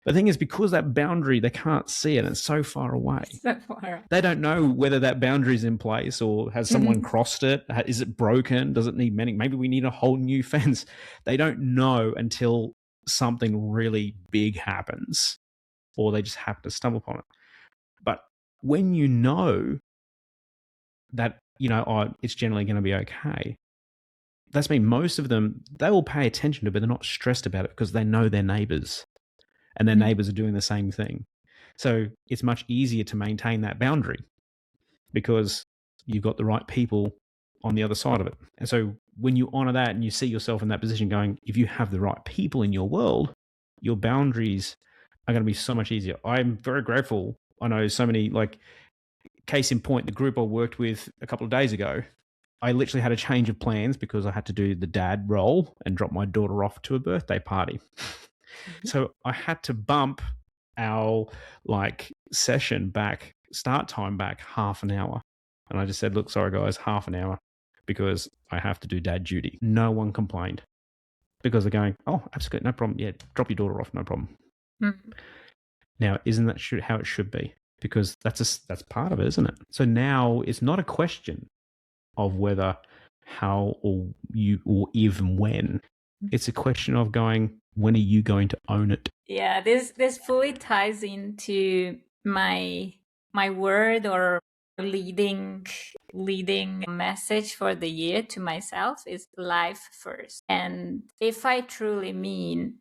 The thing is, because that boundary, they can't see it, and it's so far away. So far. They don't know whether that boundary is in place, or has someone crossed it? Is it broken? Does it need mending? Maybe we need a whole new fence. They don't know until something really big happens, or they just happen to stumble upon it. But when you know that, it's generally going to be okay, that's mean most of them, they will pay attention to it, but they're not stressed about it because they know their neighbors, and their neighbors are doing the same thing. So it's much easier to maintain that boundary because you've got the right people on the other side of it. And so when you honor that and you see yourself in that position going, if you have the right people in your world, your boundaries are going to be so much easier. I'm very grateful. I know so many, like, case in point, the group I worked with a couple of days ago, I literally had a change of plans because I had to do the dad role and drop my daughter off to a birthday party. So I had to bump our session back, start time back half an hour. And I just said, look, sorry guys, half an hour, because I have to do dad duty. No one complained, because they're going, oh, absolutely, no problem. Yeah, drop your daughter off, no problem. Now, isn't that how it should be? Because that's part of it, isn't it? So now it's not a question of whether, how, or even when. It's a question of going, when are you going to own it? Yeah, this fully ties into my word or leading message for the year to myself is life first. And if I truly mean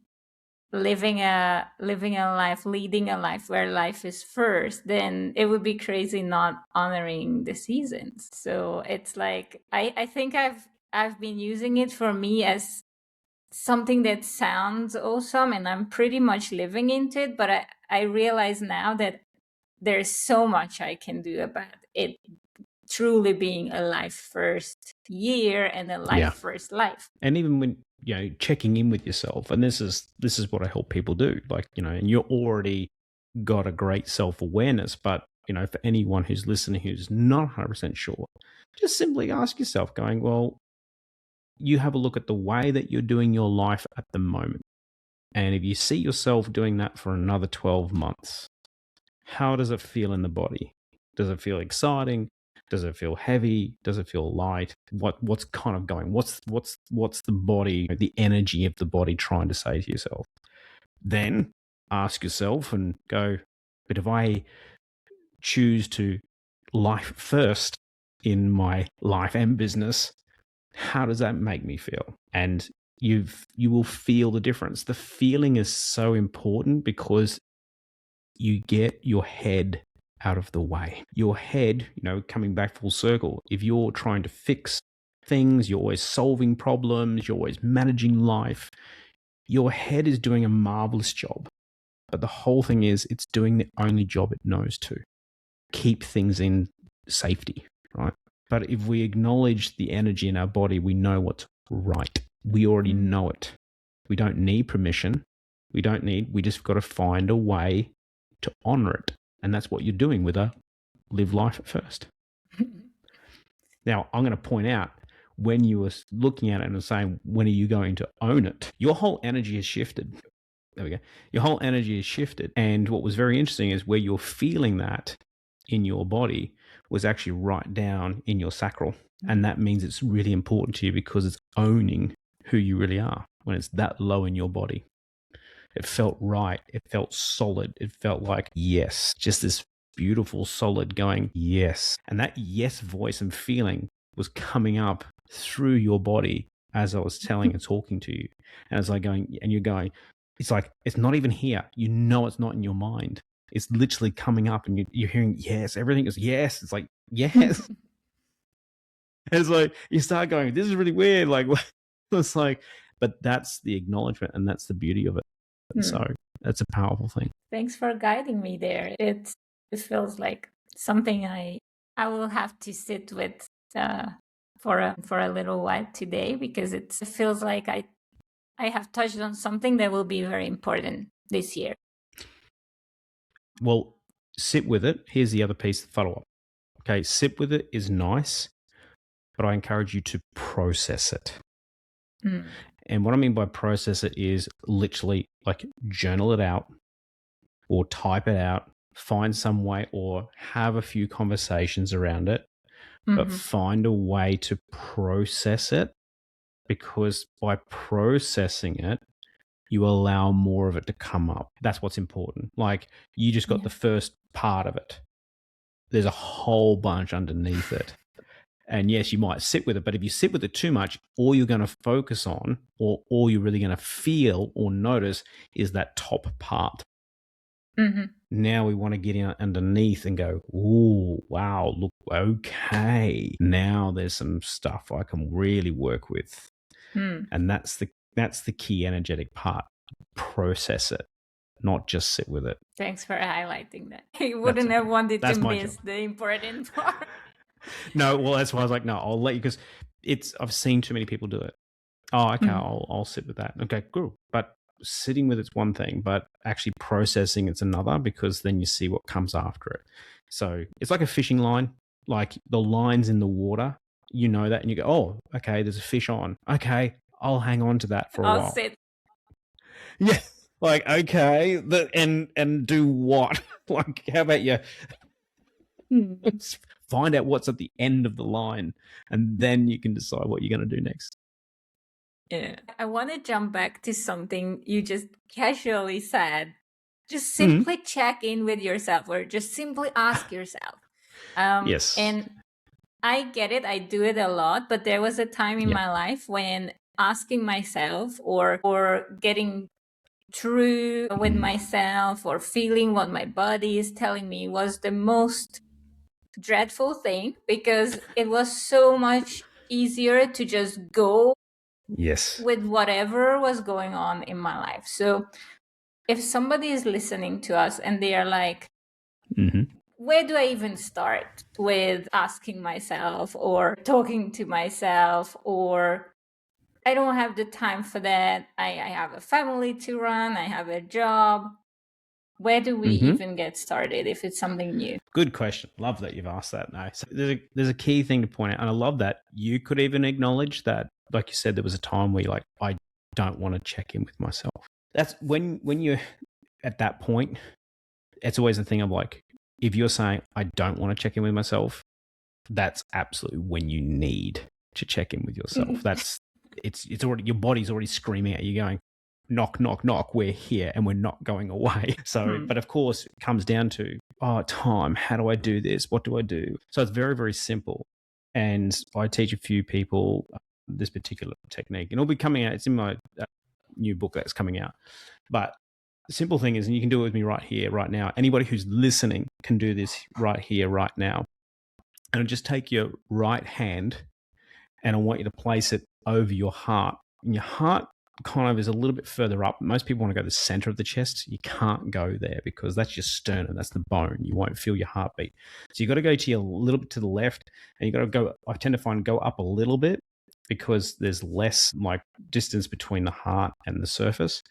living a life, leading a life where life is first, then it would be crazy not honoring the seasons. So it's like, I think I've been using it for me as something that sounds awesome, and I'm pretty much living into it, but I realize now that there's so much I can do about it truly being a life first year and a life first life. And even when, checking in with yourself, and this is what I help people do, and you're already got a great self-awareness, but for anyone who's listening who's not 100% sure, just simply ask yourself, going, well, you have a look at the way that you're doing your life at the moment. And if you see yourself doing that for another 12 months, how does it feel in the body? Does it feel exciting? Does it feel heavy? Does it feel light? What's kind of going? What's the body, the energy of the body trying to say to yourself? Then ask yourself and go, but if I choose to life first in my life and business, how does that make me feel? And you will feel the difference. The feeling is so important because you get your head out of the way. Your head, coming back full circle, if you're trying to fix things, you're always solving problems, you're always managing life, your head is doing a marvelous job. But the whole thing is, it's doing the only job it knows to keep things in safety, right? But if we acknowledge the energy in our body, we know what's right. We already know it. We don't need permission. We just got to find a way to honor it. And that's what you're doing with a live life first. Now, I'm going to point out, when you were looking at it and saying, when are you going to own it? Your whole energy has shifted. There we go. Your whole energy has shifted. And what was very interesting is where you're feeling that in your body was actually right down in your sacral. And that means it's really important to you because it's owning who you really are when it's that low in your body. It felt right. It felt solid. It felt like, yes, just this beautiful solid going, yes. And that yes voice and feeling was coming up through your body as I was telling and talking to you. And it's like going, and you're going, it's like, it's not even here. It's not in your mind. It's literally coming up and you're hearing yes, everything is yes. It's like, yes. It's like you start going, this is really weird. Like, it's like, but that's the acknowledgement and that's the beauty of it. So that's a powerful thing. Thanks for guiding me there. It feels like something I will have to sit with for a little while today, because it feels like I have touched on something that will be very important this year. Well, sit with it. Here's the other piece, the follow-up. Okay, sit with it is nice, but I encourage you to process it. And what I mean by process it is literally like journal it out or type it out, find some way or have a few conversations around it, but find a way to process it, because by processing it, you allow more of it to come up. That's what's important. Like you just got the first part of it. There's a whole bunch underneath it. And yes, you might sit with it, but if you sit with it too much, all you're going to focus on or all you're really going to feel or notice is that top part. Now we want to get in underneath and go, ooh, wow, look, okay. Now there's some stuff I can really work with. And that's the key energetic part. Process it, not just sit with it. Thanks for highlighting that. I wouldn't have wanted to miss the important part. No, well, that's why I was like, no, I'll let you, because I've seen too many people do it. Oh, okay, I'll sit with that. Okay, cool. But sitting with it's one thing, but actually processing it's another, because then you see what comes after it. So it's like a fishing line, like the line's in the water, you know that, and you go, oh, okay, there's a fish on. Okay, I'll hang on to that for a while. I'll sit. Yeah, like, okay, and do what? Like, how about you find out what's at the end of the line, and then you can decide what you're going to do next. Yeah. I want to jump back to something you just casually said. Just simply check in with yourself, or just simply ask yourself. Yes. And I get it. I do it a lot, but there was a time in my life when asking myself or getting true with myself or feeling what my body is telling me was the most dreadful thing, because it was so much easier to just go with whatever was going on in my life. So if somebody is listening to us and they are like, where do I even start with asking myself or talking to myself, or I don't have the time for that, I have a family to run, I have a job. Where do we even get started if it's something new? Good question. Love that you've asked that. No, so there's a key thing to point out, and I love that you could even acknowledge that. Like you said, there was a time where you're like, I don't want to check in with myself. That's when you're at that point. It's always the thing of like, if you're saying I don't want to check in with myself, that's absolutely when you need to check in with yourself. That's it's already, your body's already screaming at you, going, knock, knock, knock, we're here and we're not going away. So, but of course, it comes down to, time. How do I do this? What do I do? So it's very, very simple. And I teach a few people this particular technique, and it'll be coming out. It's in my new book that's coming out. But the simple thing is, and you can do it with me right here, right now. Anybody who's listening can do this right here, right now. And I'll just take your right hand and I want you to place it over your heart. And your heart kind of is a little bit further up. Most people want to go to the center of the chest. You can't go there because that's your sternum. That's the bone. You won't feel your heartbeat. So you've got to go to a little bit to the left, and you've got to go, I tend to find, go up a little bit, because there's less like distance between the heart and the surface.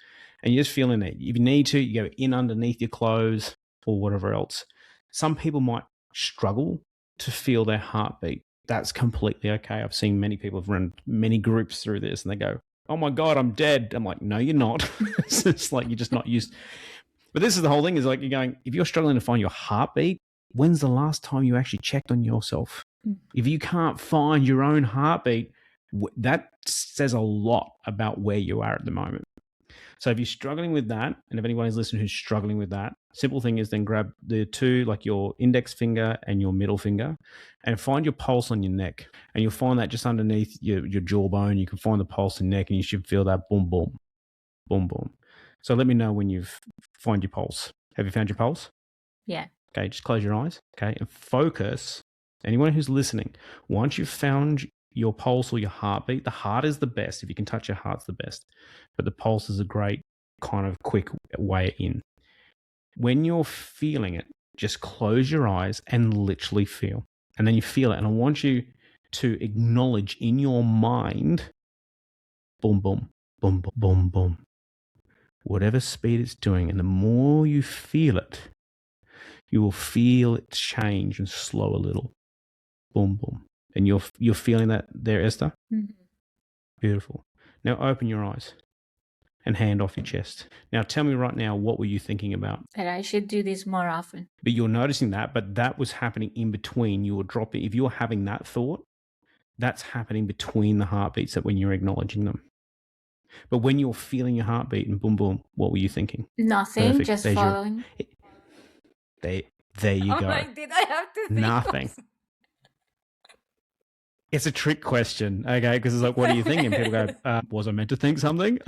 And you just feel in there. If you need to, you go in underneath your clothes or whatever else. Some people might struggle to feel their heartbeat. That's completely okay. I've seen many people have run many groups through this, and they go, oh my God, I'm dead. I'm like, no, you're not. It's like you're just not used. But this is the whole thing, is like, you're going, if you're struggling to find your heartbeat, when's the last time you actually checked on yourself? If you can't find your own heartbeat, that says a lot about where you are at the moment. So if you're struggling with that, and if anyone is listening who's struggling with that, simple thing is then grab the two, like your index finger and your middle finger, and find your pulse on your neck. And you'll find that just underneath your jawbone. You can find the pulse in neck, and you should feel that boom, boom, boom, boom. So let me know when you've found your pulse. Have you found your pulse? Yeah. Okay, just close your eyes, okay, and focus. Anyone who's listening, once you've found your pulse or your heartbeat, the heart is the best. If you can touch your heart's the best. But the pulse is a great kind of quick way in. When you're feeling it, just close your eyes and literally feel. And then you feel it. And I want you to acknowledge in your mind, boom, boom, boom, boom, boom, boom. Whatever speed it's doing. And the more you feel it, you will feel it change and slow a little. Boom, boom. And you're feeling that there, Esther? Mm-hmm. Beautiful. Now open your eyes and hand off your chest. Now tell me right now, what were you thinking about? That I should do this more often. But you're noticing that, but that was happening in between. You were dropping, if you're having that thought, that's happening between the heartbeats that when you're acknowledging them. But when you're feeling your heartbeat and boom, boom, what were you thinking? Nothing, Perfect. just There's following. There you go. Like, did I have to think Nothing. It's a trick question, okay? Because it's like, what are you thinking? People go, was I meant to think something?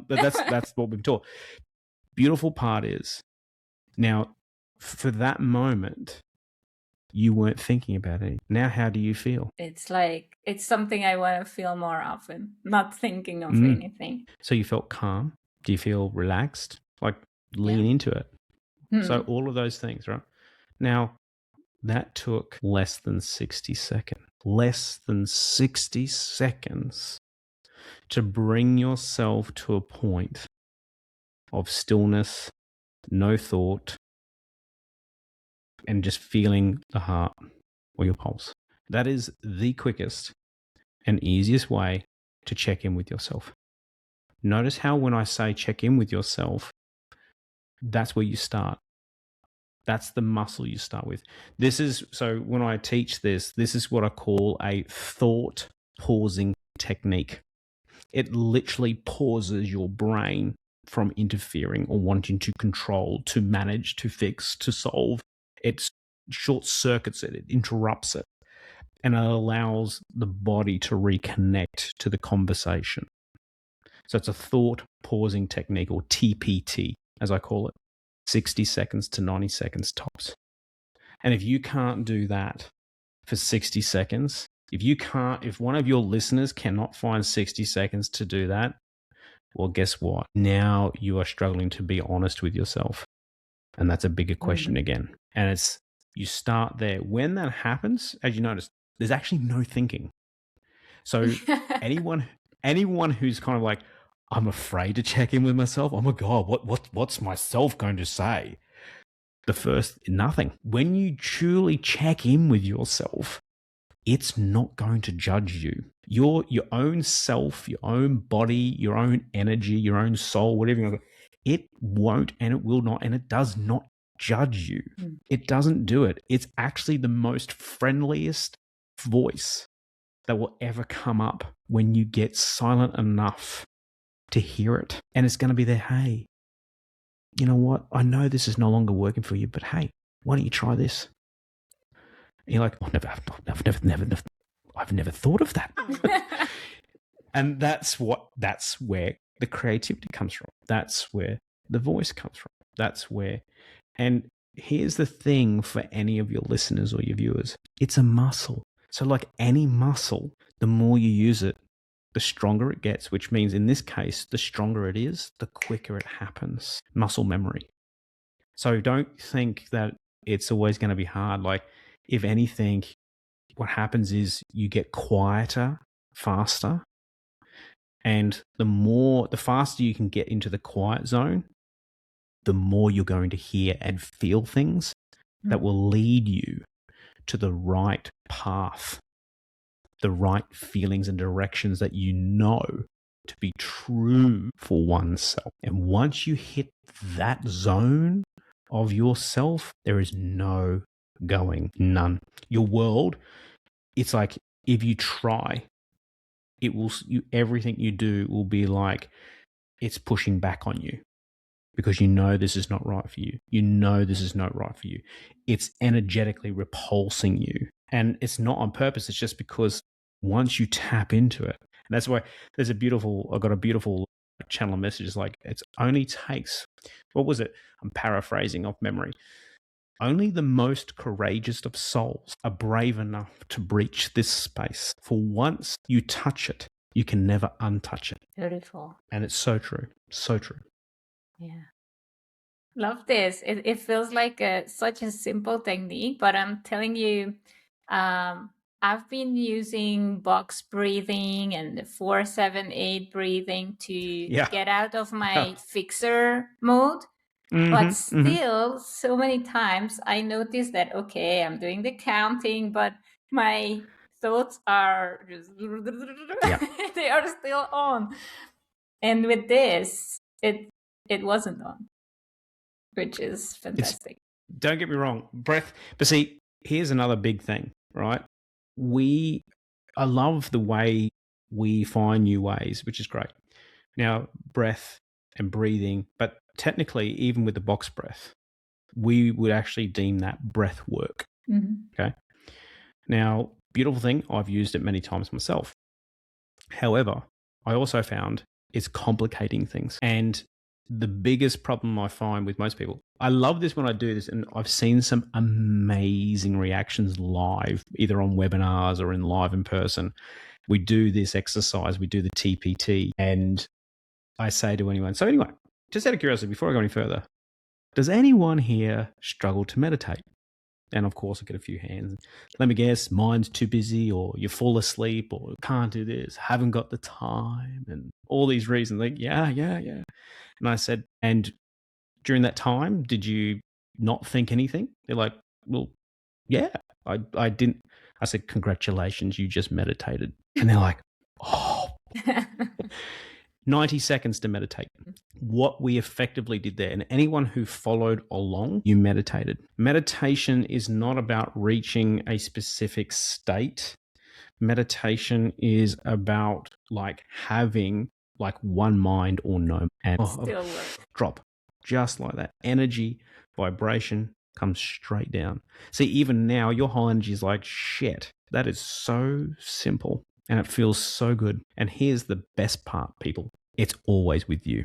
But that's what we've taught. Beautiful part is, now, for that moment, you weren't thinking about it. Now, how do you feel? It's like, it's something I want to feel more often, not thinking of anything. So you felt calm? Do you feel relaxed? Like, lean into it. So all of those things, right? Now, that took less than 60 seconds. Less than 60 seconds to bring yourself to a point of stillness, no thought, and just feeling the heart or your pulse. That is the quickest and easiest way to check in with yourself. Notice how when I say check in with yourself, that's where you start. That's the muscle you start with. So when I teach this is what I call a thought pausing technique. It literally pauses your brain from interfering or wanting to control, to manage, to fix, to solve. It short circuits it, it interrupts it, and it allows the body to reconnect to the conversation. So it's a thought pausing technique, or TPT, as I call it. 60 seconds to 90 seconds tops. And if you can't do that for 60 seconds, if one of your listeners cannot find 60 seconds to do that, well, guess what? Now you are struggling to be honest with yourself. And that's a bigger question again. And you start there. When that happens, as you notice, there's actually no thinking. So anyone who's kind of like, I'm afraid to check in with myself. Oh my God, what's myself going to say? Nothing. When you truly check in with yourself, it's not going to judge you. Your own self, your own body, your own energy, your own soul, whatever you want to call it, it won't and it will not and it does not judge you. It doesn't do it. It's actually the most friendliest voice that will ever come up when you get silent enough to hear it. And it's going to be there, hey, you know what? I know this is no longer working for you, but hey, why don't you try this? And you're like, oh, I've never thought of that. And that's where the creativity comes from. That's where the voice comes from. And here's the thing for any of your listeners or your viewers, it's a muscle. So like any muscle, the more you use it, the stronger it gets, which means in this case, the stronger it is, the quicker it happens. Muscle memory. So don't think that it's always going to be hard. Like, if anything, what happens is you get quieter faster. And the faster you can get into the quiet zone, the more you're going to hear and feel things that will lead you to the right path, the right feelings and directions that you know to be true for oneself. And once you hit that zone of yourself, there is no going, none. Your world, it's like if you try, everything you do will be like it's pushing back on you because you know this is not right for you. You know this is not right for you. It's energetically repulsing you. And it's not on purpose. It's just because once you tap into it, and that's why I've got a beautiful channel message. It's like, it only takes, what was it? I'm paraphrasing off memory. Only the most courageous of souls are brave enough to breach this space. For once you touch it, you can never untouch it. Beautiful. And it's so true. So true. Yeah. Love this. It feels like such a simple technique, but I'm telling you, I've been using box breathing and the 4-7-8 breathing to get out of my fixer mode. But still, so many times I notice that, okay, I'm doing the counting, but my thoughts are just, they are still on. And with this, it wasn't on, which is fantastic. Don't get me wrong, breath. But see, here's another big thing, right? I love the way we find new ways, which is great. Now, breath and breathing, but technically, even with the box breath, we would actually deem that breath work. Okay. Now, beautiful thing, I've used it many times myself. However, I also found it's complicating things. And the biggest problem I find with most people, I love this when I do this, and I've seen some amazing reactions live, either on webinars or live in person. We do this exercise, we do the TPT, and I say to anyone, so anyway, just out of curiosity, before I go any further, does anyone here struggle to meditate? And of course, I get a few hands. Let me guess, mind's too busy, or you fall asleep, or can't do this, haven't got the time, and all these reasons. Like, yeah. And I said, and during that time, did you not think anything? They're like, well, yeah, I didn't. I said, congratulations, you just meditated. And they're like, oh. 90 seconds to meditate. What we effectively did there, and anyone who followed along, you meditated. Meditation is not about reaching a specific state. Meditation is about like having like one mind or no, and drop just like that. Energy, vibration comes straight down. See, even now your whole energy is like, shit, that is so simple. And it feels so good. And here's the best part, people. It's always with you.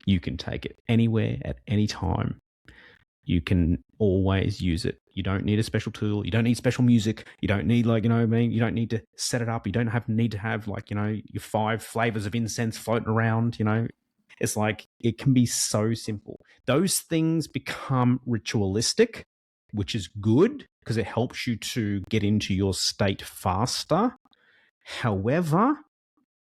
You can take it anywhere at any time. You can always use it. You don't need a special tool. You don't need special music. You don't need you don't need to set it up. You don't need to have your 5 flavors of incense floating around, It's like, it can be so simple. Those things become ritualistic, which is good because it helps you to get into your state faster. However,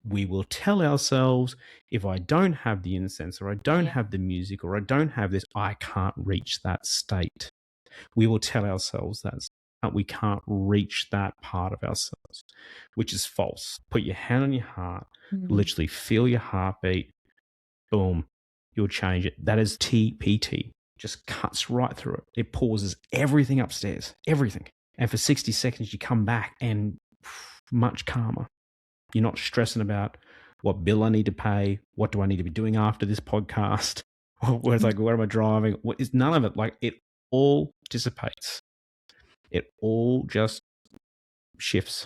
we will tell ourselves, if I don't have the incense, or I don't have the music, or I don't have this, I can't reach that state. We will tell ourselves that we can't reach that part of ourselves, which is false. Put your hand on your heart, literally feel your heartbeat, boom, you'll change it. That is TPT. Just cuts right through it. It pauses everything upstairs, everything. And for 60 seconds, you come back and much calmer. You're not stressing about what bill I need to pay. What do I need to be doing after this podcast? Where am I driving? What is none of it? Like, it all dissipates. It all just shifts.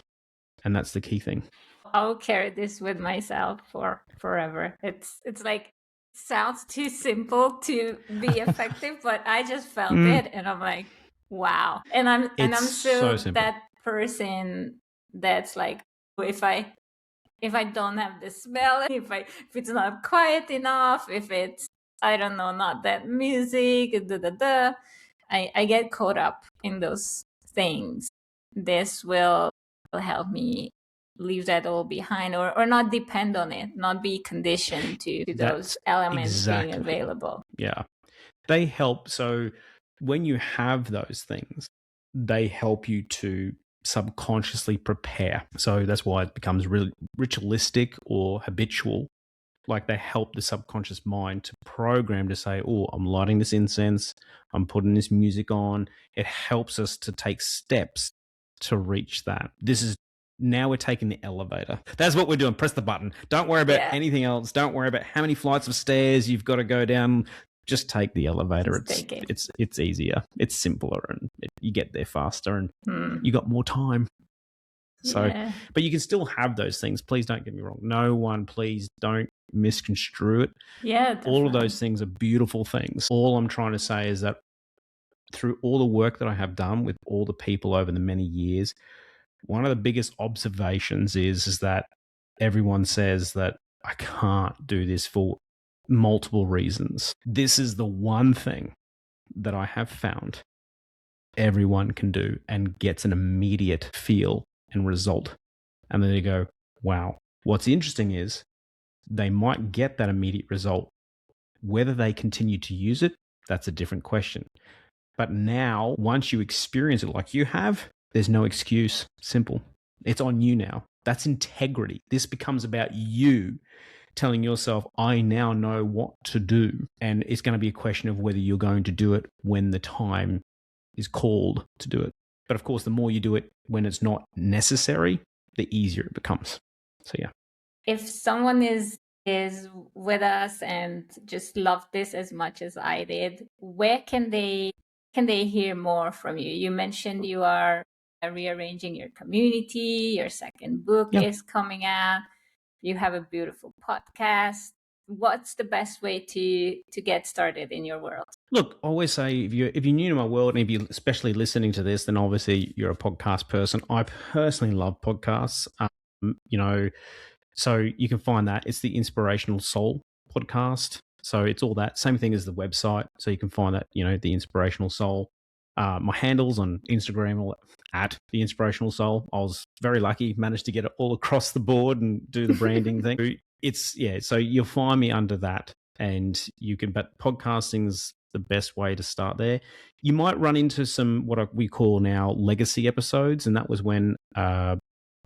And that's the key thing. I'll carry this with myself for forever. It's like, sounds too simple to be effective, but I just felt it, and I'm like, wow. And I'm so that person that's like, if I don't have the smell, if it's not quiet enough, if it's, I don't know, not that music, I get caught up in those things. This will help me leave that all behind, or not depend on it, not be conditioned to those elements being available. Yeah. They help. So when you have those things, they help you to subconsciously prepare. So that's why it becomes really ritualistic or habitual. Like, they help the subconscious mind to program to say, oh, I'm lighting this incense, I'm putting this music on. It helps us to take steps to reach that. Now we're taking the elevator. That's what we're doing. Press the button. Don't worry about anything else. Don't worry about how many flights of stairs you've got to go down. Just take the elevator. It's easier. It's simpler, and you get there faster, and you got more time. So, but you can still have those things. Please don't get me wrong. No one, please don't misconstrue it. Yeah, definitely. All of those things are beautiful things. All I'm trying to say is that through all the work that I have done with all the people over the many years, one of the biggest observations is that everyone says that I can't do this for multiple reasons. This is the one thing that I have found everyone can do and gets an immediate feel and result. And then they go, wow. What's interesting is they might get that immediate result. Whether they continue to use it, that's a different question. But now, once you experience it like you have, there's no excuse. Simple. It's on you now. That's integrity. This becomes about you telling yourself, I now know what to do. And it's going to be a question of whether you're going to do it when the time is called to do it. But of course, the more you do it when it's not necessary, the easier it becomes. So yeah. If someone is with us and just loved this as much as I did, where can they hear more from you? You mentioned you are rearranging your community, your second book is coming out, you have a beautiful podcast. What's the best way to get started in your world? Look, I always say if you're new to my world, and if you're especially listening to this, then obviously you're a podcast person. I personally love podcasts. So you can find that. It's the Inspirational Soul podcast. So it's all that. Same thing as the website. So you can find that, the Inspirational Soul. My handles on Instagram, all at the Inspirational Soul. I was very lucky, managed to get it all across the board and do the branding thing. So you'll find me under that. And you can, but podcasting's the best way to start there. You might run into some we call now legacy episodes, and that was when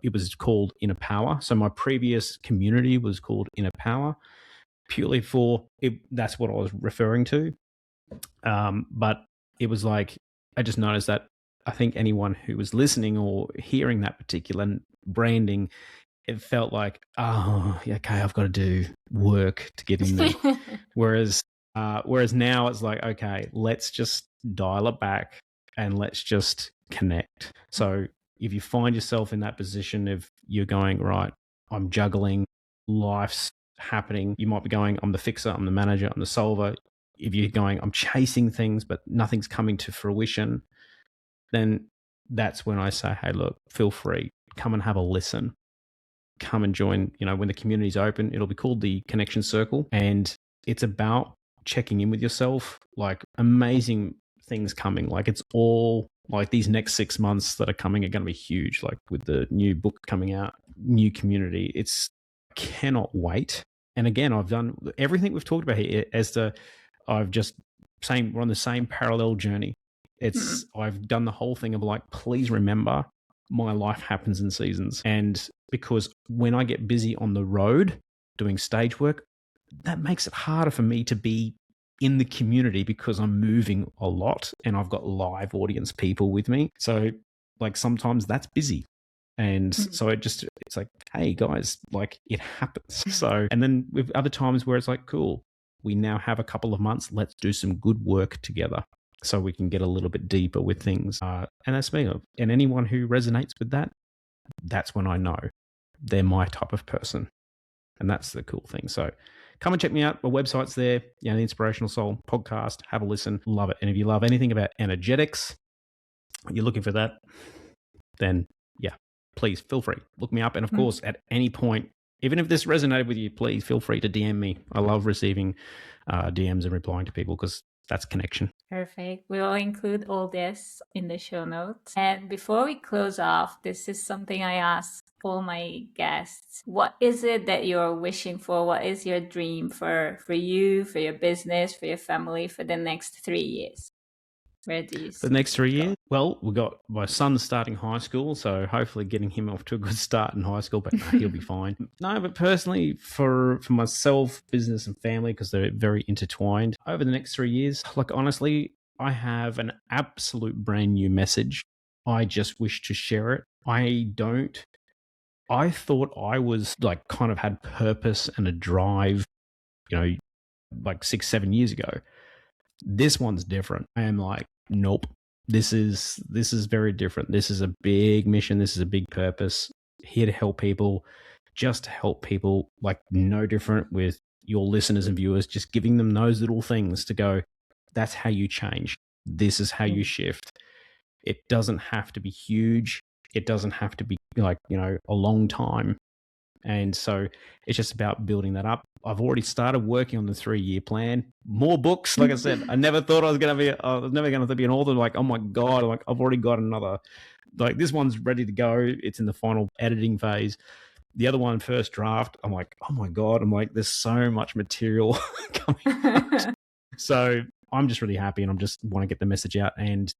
it was called Inner Power. So my previous community was called Inner Power, purely for it. That's what I was referring to. But it was like, I just noticed that I think anyone who was listening or hearing that particular branding, it felt like, oh, okay, I've got to do work to get in there. Whereas now it's like, okay, let's just dial it back and let's just connect. So if you find yourself in that position, if you're going, right, I'm juggling, life's happening, you might be going, I'm the fixer, I'm the manager, I'm the solver. If you're going, I'm chasing things, but nothing's coming to fruition, then that's when I say, hey, look, feel free, come and have a listen. Come and join, when the community's open, it'll be called the Connection Circle. And it's about checking in with yourself, like amazing things coming. Like it's all like these next 6 months that are coming are going to be huge. Like with the new book coming out, new community, cannot wait. And again, I've done everything we've talked about here I've just saying we're on the same parallel journey. I've done the whole thing of like, please remember my life happens in seasons. And because when I get busy on the road doing stage work, that makes it harder for me to be in the community because I'm moving a lot and I've got live audience people with me. So like sometimes that's busy. And so it's like, hey guys, like it happens. So, and then with other times where it's like, cool, we now have a couple of months, let's do some good work together so we can get a little bit deeper with things. And that's me. And anyone who resonates with that, that's when I know they're my type of person. And that's the cool thing. So come and check me out. My website's there, the Inspirational Soul podcast. Have a listen. Love it. And if you love anything about energetics, you're looking for that, then please feel free. Look me up. And of course, at any point, even if this resonated with you, please feel free to DM me. I love receiving DMs and replying to people because that's connection. Perfect. We will include all this in the show notes. And before we close off, this is something I ask all my guests. What is it that you're wishing for? What is your dream for you, for your business, for your family, for the next 3 years? Where do you see the next 3 years? Well, we've got my son starting high school, so hopefully getting him off to a good start in high school, but he'll be fine. No, but personally, for myself, business and family, because they're very intertwined, over the next 3 years, like honestly, I have an absolute brand new message. I just wish to share it. I thought I was like kind of had purpose and a drive, like 6-7 years ago. This one's different. I am like, nope, this is very different. This is a big mission. This is a big purpose. Here to help people, just to help people, like no different with your listeners and viewers, just giving them those little things to go, that's how you change. This is how you shift. It doesn't have to be huge. It doesn't have to be like, a long time. And so it's just about building that up. I've already started working on the 3-year plan. More books. Like I said, I never thought I was never going to be an author. Like, oh my God, like I've already got another, like this one's ready to go. It's in the final editing phase. The other one, first draft, I'm like, oh my God, I'm like, there's so much material coming out. So I'm just really happy, and I just want to get the message out. And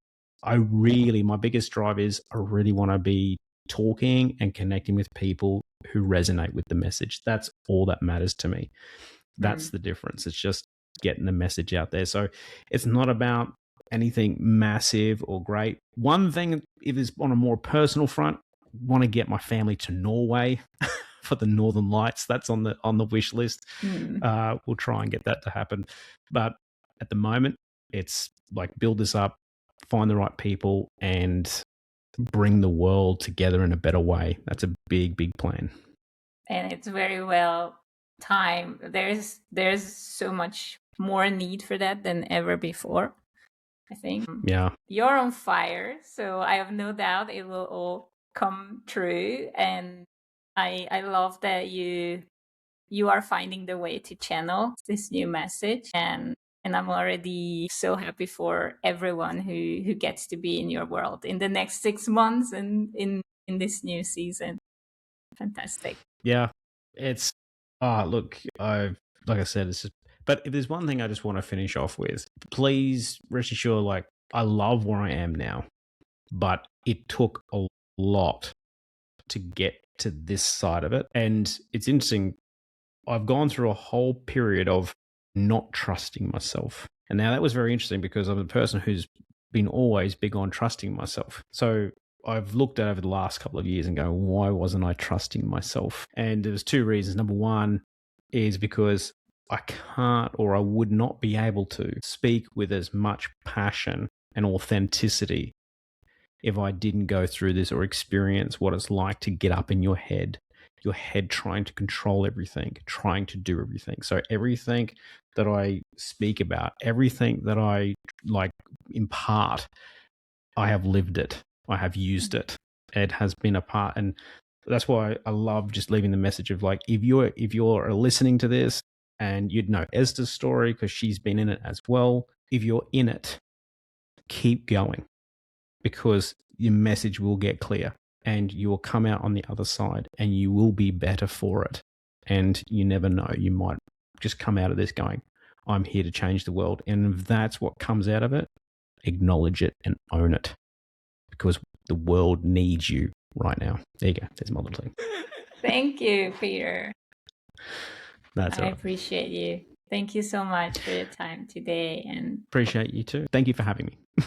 my biggest drive is I really want to be talking and connecting with people who resonate with the message. That's all that matters to me. That's the difference. It's just getting the message out there. So it's not about anything massive or great. One thing, if it's on a more personal front, want to get my family to Norway for the Northern Lights. That's on the wish list. We'll try and get that to happen. But at the moment, it's like build this up, find the right people, and bring the world together in a better way. That's a big, big plan. And it's very well timed. There's so much more need for that than ever before, I think. Yeah. You're on fire, so I have no doubt it will all come true. And I love that you are finding the way to channel this new message, and I'm already so happy for everyone who gets to be in your world in the next 6 months and in this new season. Fantastic. Yeah, it's look, like I said, it's just, but if there's one thing I just want to finish off with, please rest assured, like I love where I am now, but it took a lot to get to this side of it. And it's interesting, I've gone through a whole period of not trusting myself. And now that was very interesting because I'm a person who's been always big on trusting myself. So I've looked at over the last couple of years and go, why wasn't I trusting myself? And there's 2 reasons. Number one is because I can't, or I would not be able to speak with as much passion and authenticity if I didn't go through this or experience what it's like to get up in your head trying to control everything, trying to do everything. So everything that I speak about, everything that I like impart, I have lived it. I have used it. It has been a part, and that's why I love just leaving the message of like, if you're listening to this and you'd know Esther's story because she's been in it as well. If you're in it, keep going, because your message will get clear and you will come out on the other side and you will be better for it. And you never know, you might just come out of this going, I'm here to change the world. And if that's what comes out of it, acknowledge it and own it, because the world needs you right now. There you go. There's my little thing. Thank you, Peter. That's I appreciate you. Thank you so much for your time today. And appreciate you too. Thank you for having me.